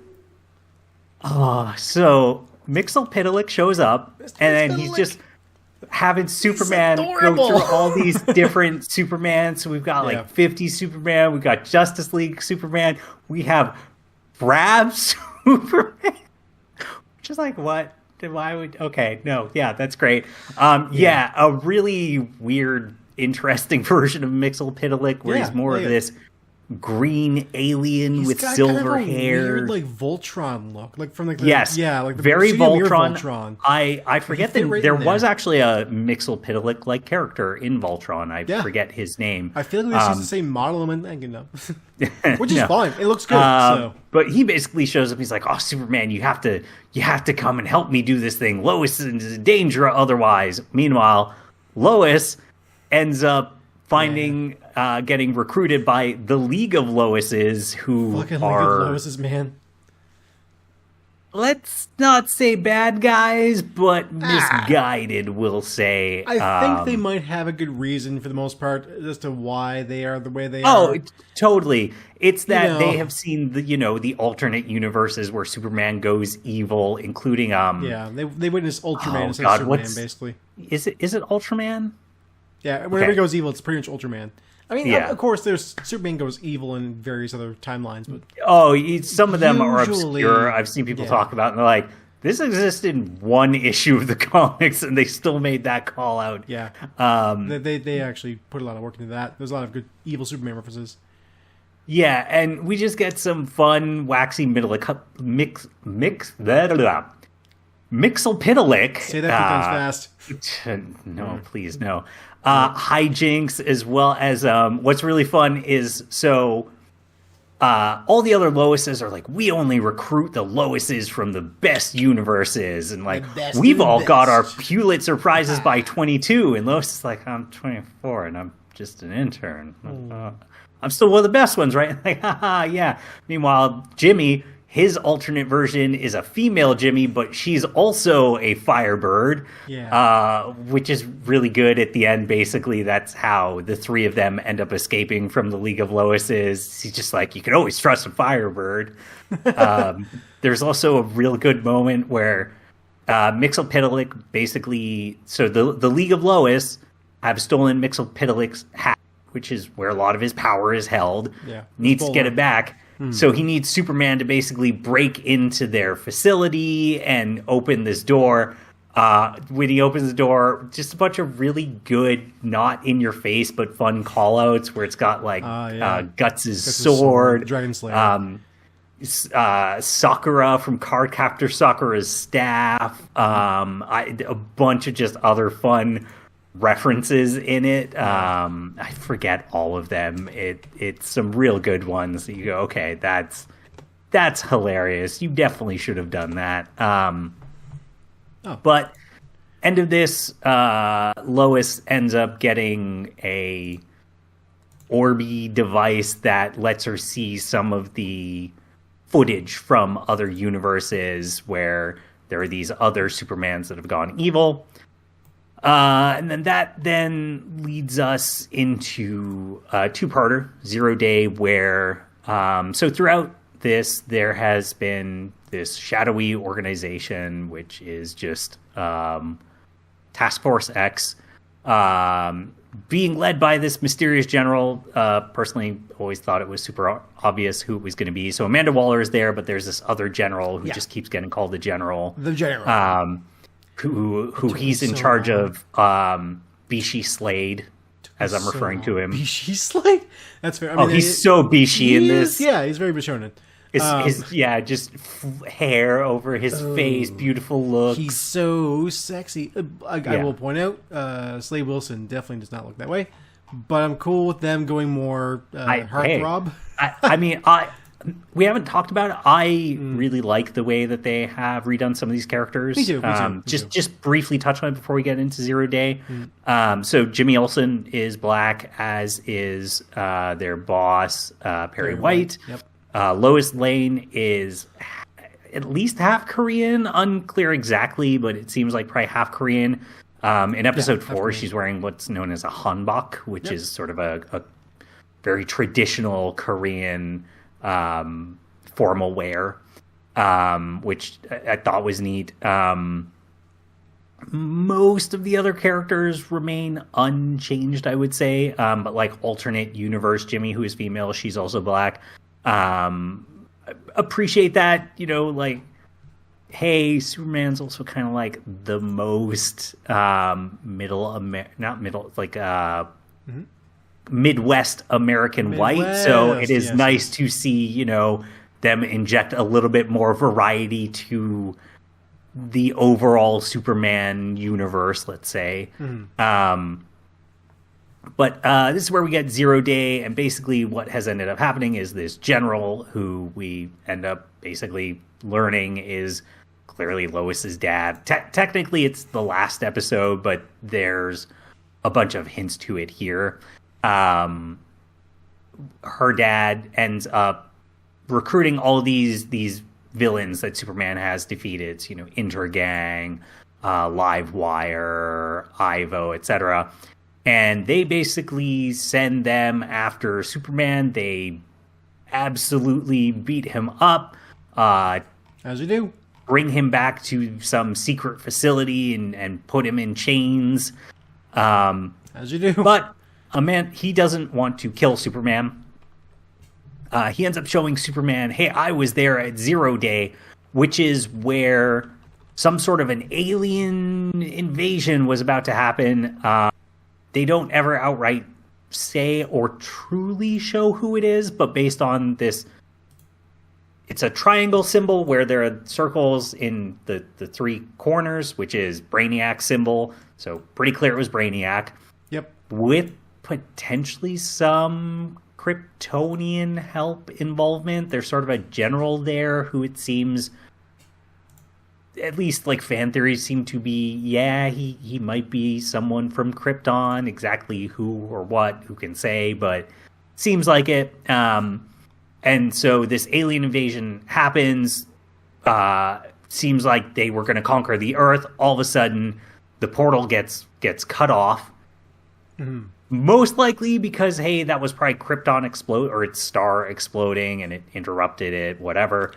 so Mxyzptlk shows up and then he's just having Superman go through all these different Supermans. So we've got 50 Superman, we've got Justice League Superman, we have Brab Superman. Just what? Why would? Okay, no, yeah, that's great. A really weird, interesting version of Mxyzptlk where he's more of this green alien with silver hair, weird, Voltron look, from the very Voltron. I forget that there was actually a Mxyzptlk character in Voltron. I forget his name. I feel like this is the same model I'm thinking of, which is fine. It looks good. But he basically shows up. He's like, "Oh, Superman, you have to come and help me do this thing. Lois is in danger otherwise." Meanwhile, Lois ends up getting recruited by the League of Loises, who League of Loises, man. Let's not say bad guys, but misguided, we'll say. I think they might have a good reason for the most part as to why they are the way they are. Oh, totally. It's that they have seen the alternate universes where Superman goes evil, including they witnessed Ultraman instead of Superman, basically. Is it Ultraman? Yeah, whenever he goes evil, it's pretty much Ultraman. I mean, of course, there's Superman goes evil in various other timelines, but some of them are obscure. I've seen people talk about, and they're like, "This existed in one issue of the comics, and they still made that call out." Yeah, they actually put a lot of work into that. There's a lot of good evil Superman references. Yeah, and we just get some fun, waxy Mxyzptlk. Say that 3 times fast. No, please, no. Hijinks, as well as what's really fun is all the other Loises are we only recruit the Loises from the best universes, and we've all got our Pulitzer prizes by 22, and Lois is I'm 24 and I'm just an intern. I'm still one of the best ones, right? Haha, yeah. Meanwhile, Jimmy, his alternate version is a female Jimmy, but she's also a Firebird, which is really good at the end. Basically, that's how the 3 of them end up escaping from the League of Loises. He's just you can always trust a Firebird. There's also a real good moment where Mxyzptlk basically... So the League of Lois have stolen Mxyzptlk's hat, which is where a lot of his power is held. Yeah, needs to get it back. So he needs Superman to basically break into their facility and open this door. When he opens the door, just a bunch of really good, not in your face, but fun call outs where it's got Guts' sword. Dragon Slayer. Sakura from Cardcaptor Sakura's staff, a bunch of just other fun references in it. I forget all of them. It's some real good ones. You go, okay, that's hilarious. You definitely should have done that. But end of this, Lois ends up getting a Orby device that lets her see some of the footage from other universes where there are these other Supermans that have gone evil. And then that leads us into a two-parter, 0 Day, where so throughout this, there has been this shadowy organization, which is just Task Force X, being led by this mysterious general. Personally, always thought it was super obvious who it was going to be. So Amanda Waller is there, but there's this other general who just keeps getting called the General. The General. Who he's in charge of Bishi Slade, as I'm referring to him. Bishi Slade? That's fair. I mean, he's so Bishi in this. Yeah, he's very Bishonen. Just hair over his face, beautiful look. He's so sexy. I will point out, Slade Wilson definitely does not look that way. But I'm cool with them going more heartthrob. We haven't talked about it. I really like the way that they have redone some of these characters. Me too. Just briefly touch on it before we get into 0 Day. So Jimmy Olsen is black, as is their boss, Perry White. Yep. Lois Lane is at least half Korean, unclear exactly, but it seems like probably half Korean. In episode 4, she's wearing what's known as a hanbok, which is sort of a very traditional Korean formal wear, which I thought was neat. Most of the other characters remain unchanged, I would say, but like alternate universe Jimmy, who is female, she's also black. Appreciate that, like, hey, Superman's also kind of like the most Midwest American white, so it is nice to see, them inject a little bit more variety to the overall Superman universe, let's say. But this is where we get 0 Day, and basically what has ended up happening is this general, who we end up basically learning is clearly Lois's dad. Technically, it's the last episode, but there's a bunch of hints to it here. Her dad ends up recruiting all of these villains that Superman has defeated. So, Intergang, Livewire, Ivo, etc. And they basically send them after Superman. They absolutely beat him up. As you do. Bring him back to some secret facility and put him in chains. As you do. But he doesn't want to kill Superman. He ends up showing Superman, hey, I was there at 0 Day, which is where some sort of an alien invasion was about to happen. They don't ever outright say or truly show who it is, but based on this, it's a triangle symbol where there are circles in the 3 corners, which is Brainiac's symbol. So pretty clear it was Brainiac. Yep. With potentially some Kryptonian help involvement. There's sort of a general there who it seems, at least like fan theories seem to be, he might be someone from Krypton. Exactly who or what, who can say, but seems like it. And so this alien invasion happens. Seems like they were going to conquer the Earth. All of a sudden, the portal gets cut off. Mm-hmm. Most likely because, hey, that was probably Krypton explode or its star exploding and it interrupted it, whatever.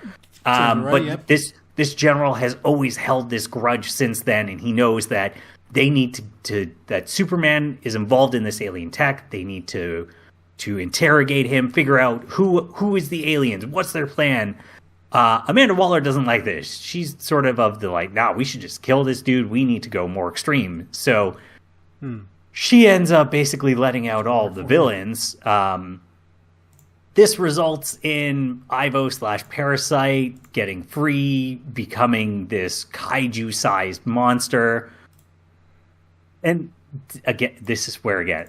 This general has always held this grudge since then, and he knows that they need that Superman is involved in this alien tech. They need to interrogate him, figure out who is the aliens, what's their plan. Amanda Waller doesn't like this. She's sort of the like, we should just kill this dude. We need to go more extreme. So she ends up basically letting out all the villains. this results in Ivo/Parasite getting free, becoming this kaiju-sized monster. And again, this is where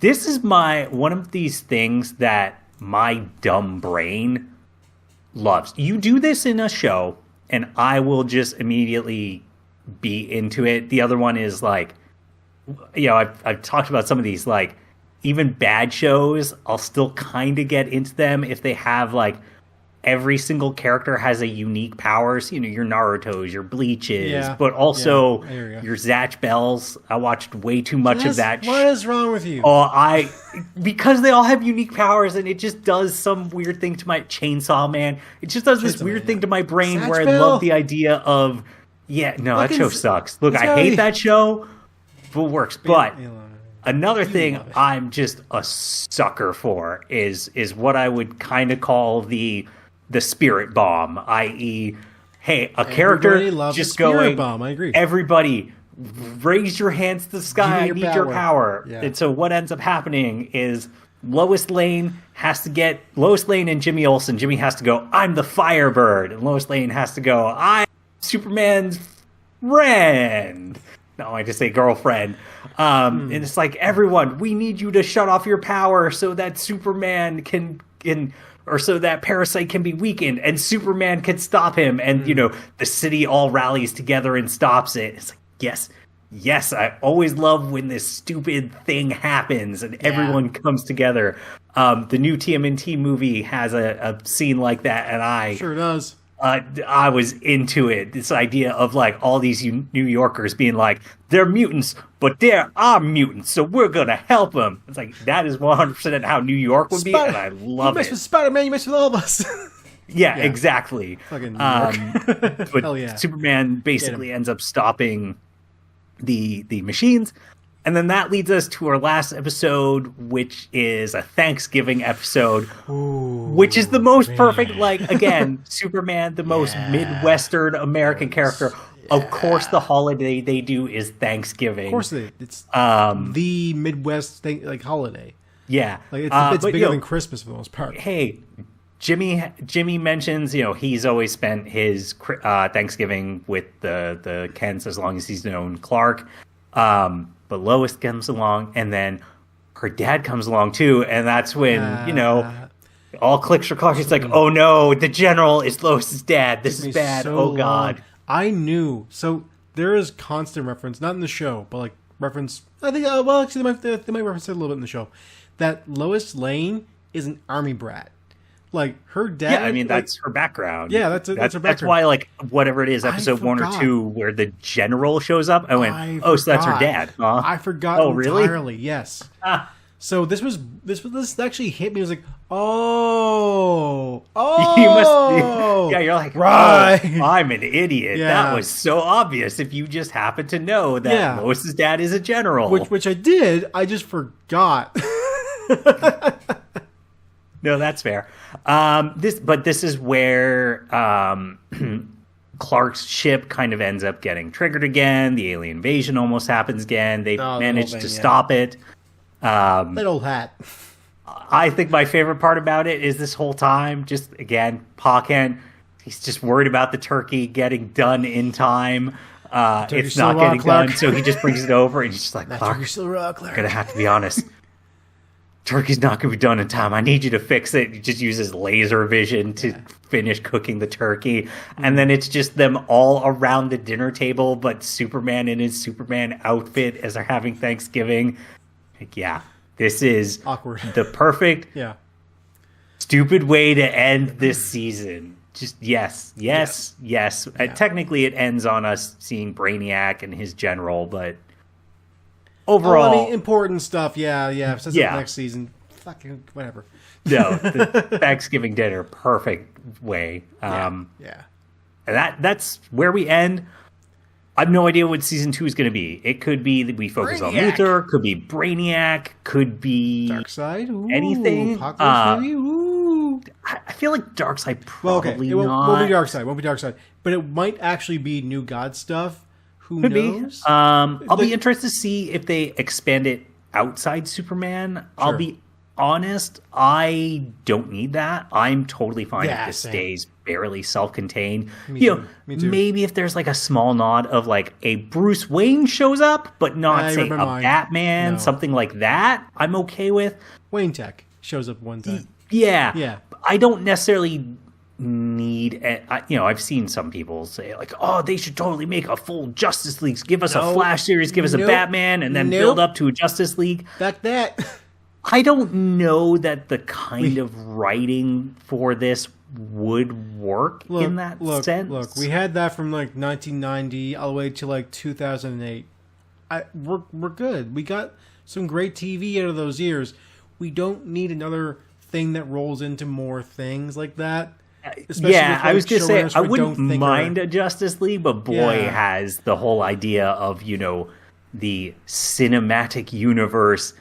this is one of these things that my dumb brain loves. You do this in a show, and I will just immediately be into it. The other one is like, I've talked about some of these, like, even bad shows, I'll still kind of get into them if they have, like, every single character has a unique powers. Your Naruto's, your Bleaches, but also your Zatch Bells. I watched way too much of that. What is wrong with you? Because they all have unique powers, and it just does some weird thing to my Chainsaw Man. It just does this weird thing to my brain Zatch where Bell. I love the idea of, that show sucks. Look, I hate that show, but it works. But another thing I'm just a sucker for is what I would kind of call the spirit bomb, i.e., hey, character just going, bomb. I agree. Everybody, raise your hands to the sky. I need your power. Yeah. And so what ends up happening is Lois Lane and Jimmy Olsen. Jimmy has to go, I'm the Firebird. And Lois Lane has to go, I'm Superman's friend. No, I just say girlfriend. And it's like, everyone, we need you to shut off your power so that Superman can or so that Parasite can be weakened and Superman can stop him. And, the city all rallies together and stops it. It's like, yes, I always love when this stupid thing happens and everyone comes together. The new TMNT movie has a scene like that, and I sure does. I was into it. This idea of like all these New Yorkers being like, they're mutants, but there are mutants, so we're gonna help them. It's like, that is 100% how New York would be, and I love it. You mess with Spider-Man, you mess with all of us. Yeah, exactly. Fucking New York. But Hell yeah. Superman basically ends up stopping the machines. And then that leads us to our last episode, which is a Thanksgiving episode, which is the most perfect, like, again, Superman, the most Midwestern American character. Yeah. Of course, the holiday they do is Thanksgiving. Of course it's the Midwest holiday. Yeah. Like, it's bigger than Christmas for the most part. Hey, Jimmy mentions, he's always spent his Thanksgiving with the Kents as long as he's known Clark. But Lois comes along, and then her dad comes along too, and that's when, all clicks for Clark. It's like, oh no, the general is Lois's dad. This is bad. So God. Long. I knew. So there is constant reference, not in the show, but like reference. I think. Actually, they might reference it a little bit in the show. That Lois Lane is an army brat. Like, her dad... Yeah, I mean, that's her background. Yeah, that's her background. That's why, like, whatever it is, episode 1 or 2, where the general shows up, I went, so that's her dad. Huh? I forgot entirely, yes. So this actually hit me. I was like, oh. You must be, you're like, right. Oh, I'm an idiot. Yeah. That was so obvious if you just happen to know that Lois's dad is a general. Which I did, I just forgot. No, that's fair. This is where Clark's ship kind of ends up getting triggered again. The alien invasion almost happens again. They managed to stop it. That old hat. I think my favorite part about it is this whole time, just again, Pa Kent, he's just worried about the turkey getting done in time. It's not getting done, so he just brings it over and he's just like, Clark, I'm gonna have to be honest. Turkey's not going to be done in time. I need you to fix it. He just uses laser vision to finish cooking the turkey. And then it's just them all around the dinner table, but Superman in his Superman outfit as they're having Thanksgiving. Like, this is awkward. The perfect, stupid way to end this season. Just yes. Technically, it ends on us seeing Brainiac and his general, but... overall, important stuff. Since next season, fucking whatever. No, the Thanksgiving dinner, perfect way. And that's where we end. I have no idea what season 2 is going to be. It could be that we focus on Luthor. Could be Brainiac. Could be Darkseid. Anything. I feel like Darkseid probably not. Won't be Darkseid. But it might actually be New God stuff. Who knows? I'll be interested to see if they expand it outside Superman. Sure. I'll be honest, I don't need that. I'm totally fine if this same. stays barely self-contained. Me You too. know, maybe if there's like a small nod of like a Bruce Wayne shows up, but not say a Batman, something like that, I'm okay with. Wayne Tech shows up one time. Yeah. I don't necessarily need, I've seen some people say like, oh, they should totally make a full Justice League, give us a Flash series, give us a Batman, and then build up to a Justice League. Back that. I don't know that the kind of writing for this would work in that sense. Look, we had that from like 1990 all the way to like 2008. We're good. We got some great TV out of those years. We don't need another thing that rolls into more things like that. I was going to say, I wouldn't mind a Justice League, but boy, has the whole idea of, the cinematic universe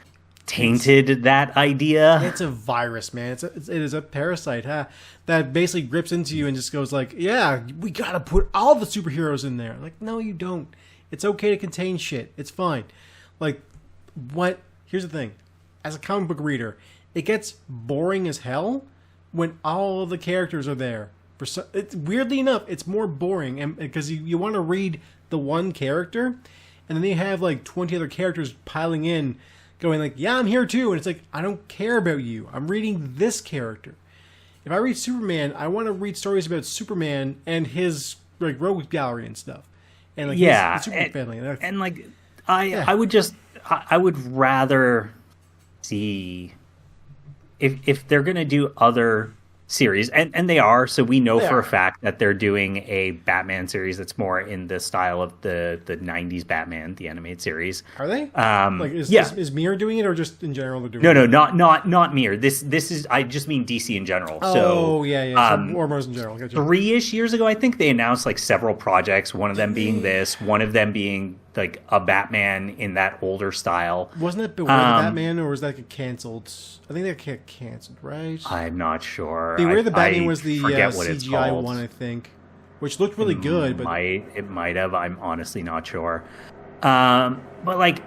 tainted that idea. It's a virus, man. It is a parasite, that basically grips into you and just goes like, yeah, we got to put all the superheroes in there. Like, no, you don't. It's okay to contain shit. It's fine. Like, here's the thing. As a comic book reader, it gets boring as hell when all of the characters are there. Weirdly enough, it's more boring, and because you want to read the one character, and then they have like 20 other characters piling in, going like, yeah, I'm here too, and it's like, I don't care about you. I'm reading this character. If I read Superman, I want to read stories about Superman and his like rogues gallery and stuff, and like his Superman family, and like I would rather see. If they're going to do other series, and they are, so we know for a fact that they're doing a Batman series that's more in the style of the 90s Batman, the animated series. Are they? Is Mir doing it, or just in general they're doing it? No, not Mir. This is, I just mean DC in general. Oh, or Mars in general. Gotcha. 3-ish years ago, I think they announced like several projects, one of them being this, one of them being like a Batman in that older style. Wasn't it Beware the Batman, or was that canceled? I think that got canceled, right? I'm not sure. Beware the Batman was the CGI one, I think, which looked really good. But it might have. I'm honestly not sure. But like,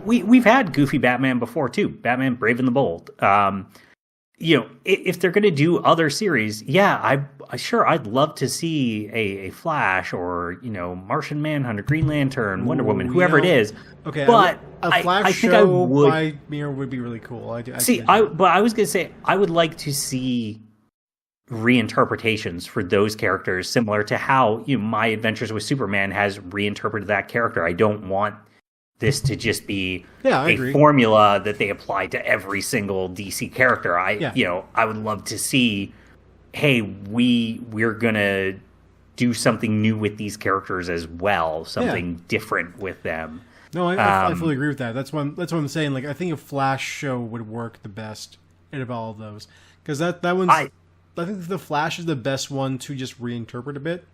we've had goofy Batman before too. Batman Brave and the Bold. If they're going to do other series, I'd love to see a Flash or Martian Manhunter, Green Lantern, Wonder Woman, whoever it is. Okay, but a Flash show by Mir would be really cool. I was going to say I would like to see reinterpretations for those characters, similar to how My Adventures with Superman has reinterpreted that character. I don't want this to just be a formula that they apply to every single DC character. I would love to see, hey, we're gonna do something new with these characters as well, something different with them. No, I fully agree with that. That's what I'm saying. Like, I think a Flash show would work the best out of all of those, because that one's. I think the Flash is the best one to just reinterpret a bit.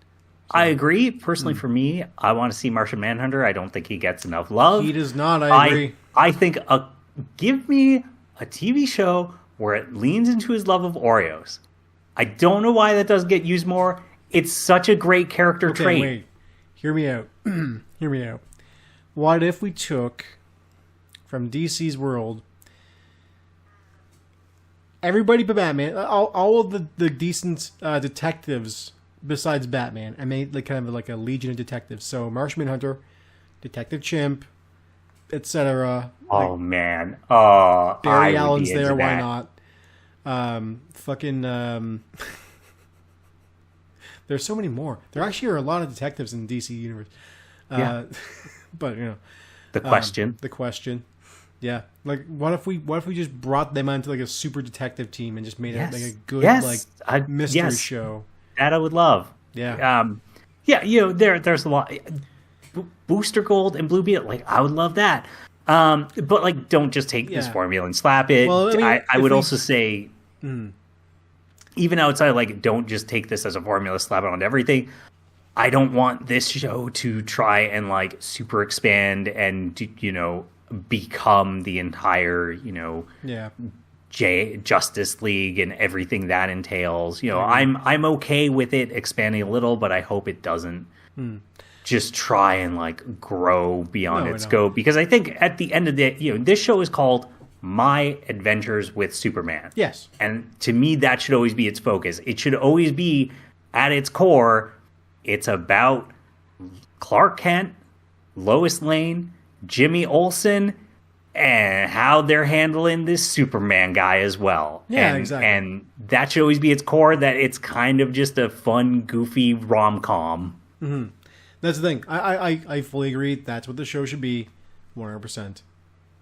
So, I agree. Personally, for me, I want to see Martian Manhunter. I don't think he gets enough love. He does not. I agree. I think give me a TV show where it leans into his love of Oreos. I don't know why that doesn't get used more. It's such a great character trait. Wait. Hear me out. Hear me out. What if we took from DC's world everybody but Batman, all of the decent detectives besides Batman, and made like kind of like a legion of detectives. So Martian Manhunter, Detective Chimp, etc. Oh man, Barry Allen's there. Why not? There's so many more. There actually are a lot of detectives in the DC universe. But the question. The question. Yeah, like what if we just brought them onto like a super detective team and just made it like a good mystery show? That I would love. Yeah. There's a lot. Booster Gold and Blue Beetle, like I would love that. But like, don't just take this formula and slap it. Well, I would also say, even outside, like, don't just take this as a formula, slap it onto everything. I don't want this show to try and like super expand and become the entire Justice League and everything that entails. I'm okay with it expanding a little, but I hope it doesn't just try and like grow beyond its scope, because I think at the end of the day, this show is called my adventures with Superman. Yes. And to me, that should always be its focus. It should always be, at its core, it's about Clark Kent, Lois Lane, Jimmy Olsen, and how they're handling this Superman guy as well. Yeah, exactly. And that should always be its core, that it's kind of just a fun, goofy rom-com. Mm-hmm. That's the thing. I fully agree. That's what the show should be, 100%.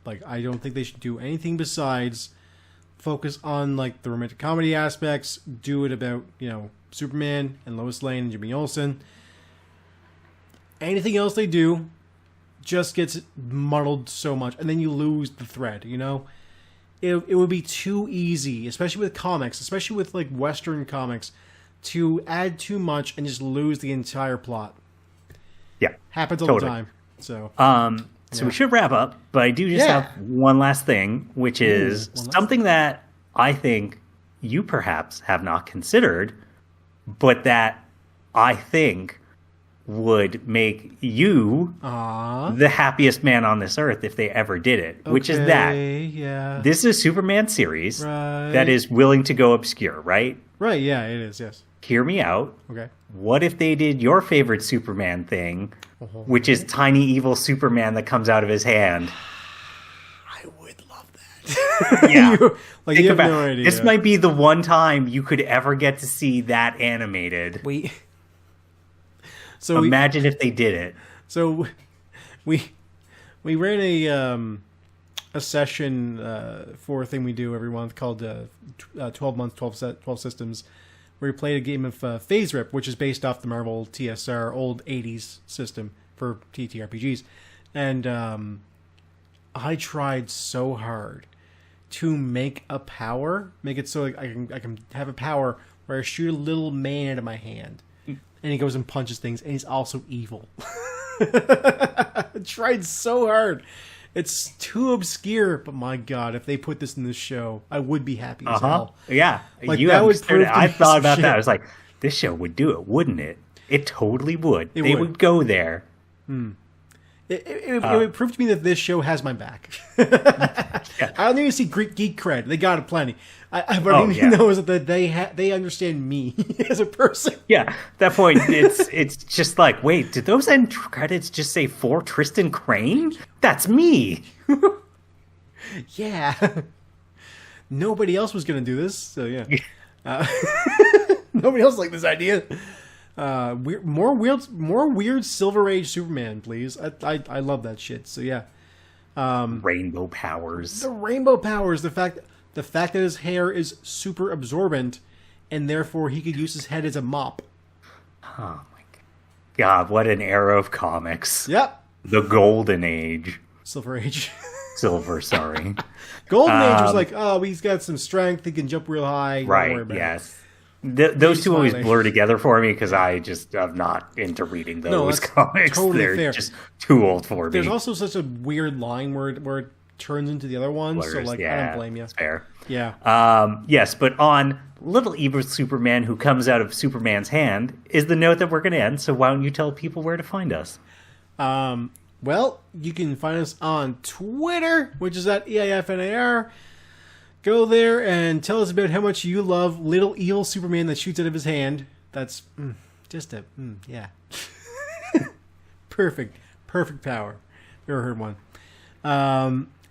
Like, I don't think they should do anything besides focus on, like, the romantic comedy aspects, do it about, Superman and Lois Lane and Jimmy Olsen. Anything else they do just gets muddled so much, and then you lose the thread, It would be too easy, especially with comics, especially with, like, Western comics, to add too much and just lose the entire plot. Yeah. Happens all the time. So we should wrap up, but I do just have one last thing, which is something that I think you perhaps have not considered, but that I think would make you the happiest man on this earth if they ever did it, which is that this is a Superman series that is willing to go obscure, right? Right, yeah, it is, yes. Hear me out. Okay. What if they did your favorite Superman thing, which is tiny evil Superman that comes out of his hand? I would love that. Yeah. you have no idea. This might be the one time you could ever get to see that animated. So imagine if they did it. So we ran a session for a thing we do every month called 12 months, 12 systems, where we played a game of Phase Rip, which is based off the Marvel TSR old 80s system for TTRPGs. And I tried so hard to make it so I can have a power where I shoot a little man out of my hand. And he goes and punches things, and he's also evil. I tried so hard. It's too obscure, but my God, if they put this in this show, I would be happy as hell. Yeah, like, that would prove I thought about that. I was like, this show would do it, wouldn't it? It totally would. They would go there. It would prove to me that this show has my back. I don't need to see Greek geek cred. They got it plenty. But I need to know is that they understand me as a person. Yeah, at that point, it's just like, wait, did those end credits just say for Tristan Crane? That's me. Yeah. Nobody else was going to do this, so yeah. Nobody else liked this idea. More weird Silver Age Superman, please. I love that shit. So yeah. Rainbow powers. The rainbow powers. The fact that his hair is super absorbent, and therefore he could use his head as a mop. Oh my God! What an era of comics. Yep. The Golden Age. Silver Age. Silver, sorry. Golden Age was like, oh, he's got some strength. He can jump real high. Right. Yes. Those two always blur together for me because I just am not into reading those comics. Totally They're fair. Just too old for me. There's also such a weird line where it turns into the other one. Blurs, so I don't blame you. That's fair. Yeah. Yes, but on Little Evil Superman who comes out of Superman's hand is the note that we're going to end. So why don't you tell people where to find us? Well, you can find us on Twitter, which is at EIFNAR. Go there and tell us about how much you love Little Evil Superman that shoots out of his hand. That's yeah. Perfect power. Never heard one.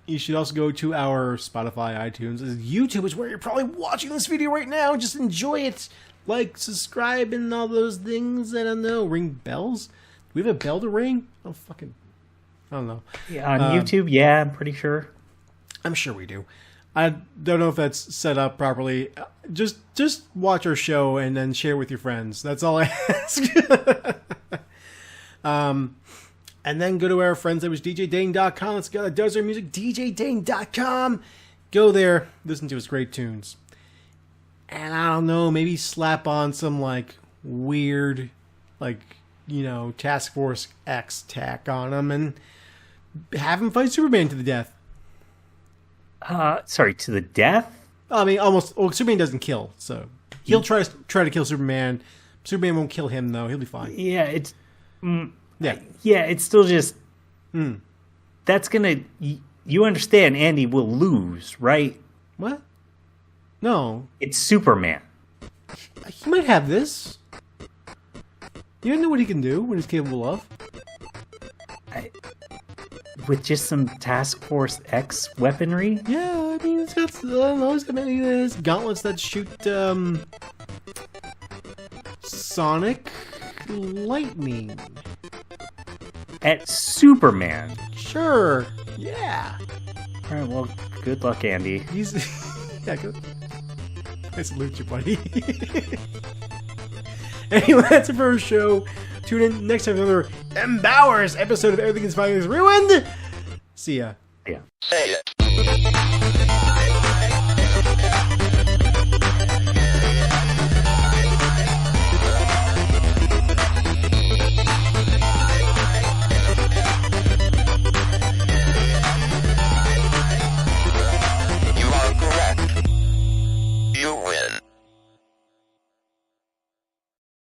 You should also go to our Spotify, iTunes. YouTube is where you're probably watching this video right now. Just enjoy it. Like, subscribe, and all those things. I don't know. Ring bells? Do we have a bell to ring? I don't know. Yeah, on YouTube, yeah, I'm pretty sure. I'm sure we do. I don't know if that's set up properly. Just watch our show and then share with your friends. That's all I ask. And then go to our friends at DJDane.com. Let's go. Does our music, DJDane.com. Go there. Listen to his great tunes. And I don't know, maybe slap on some weird, Task Force X tack on him and have him fight Superman to the death. Sorry, to the death? I mean, almost. Well, Superman doesn't kill, so he'll try to kill Superman. Superman won't kill him, though. He'll be fine. Yeah, it's. Yeah, it's still just. That's gonna. You understand Andy will lose, right? What? No. It's Superman. He might have this. You don't know what he can do, what he's capable of. With just some Task Force X weaponry? Yeah, I mean, he's got, I don't know, he's got maybe his gauntlets that shoot, sonic lightning. At Superman? Sure, yeah. Alright, well, good luck, Andy. He's... yeah, good. I salute you, buddy. Anyway, that's it for our show. Tune in next time for another M. Bowers episode of Everything is Fine is Ruined. See ya. Yeah. Say it.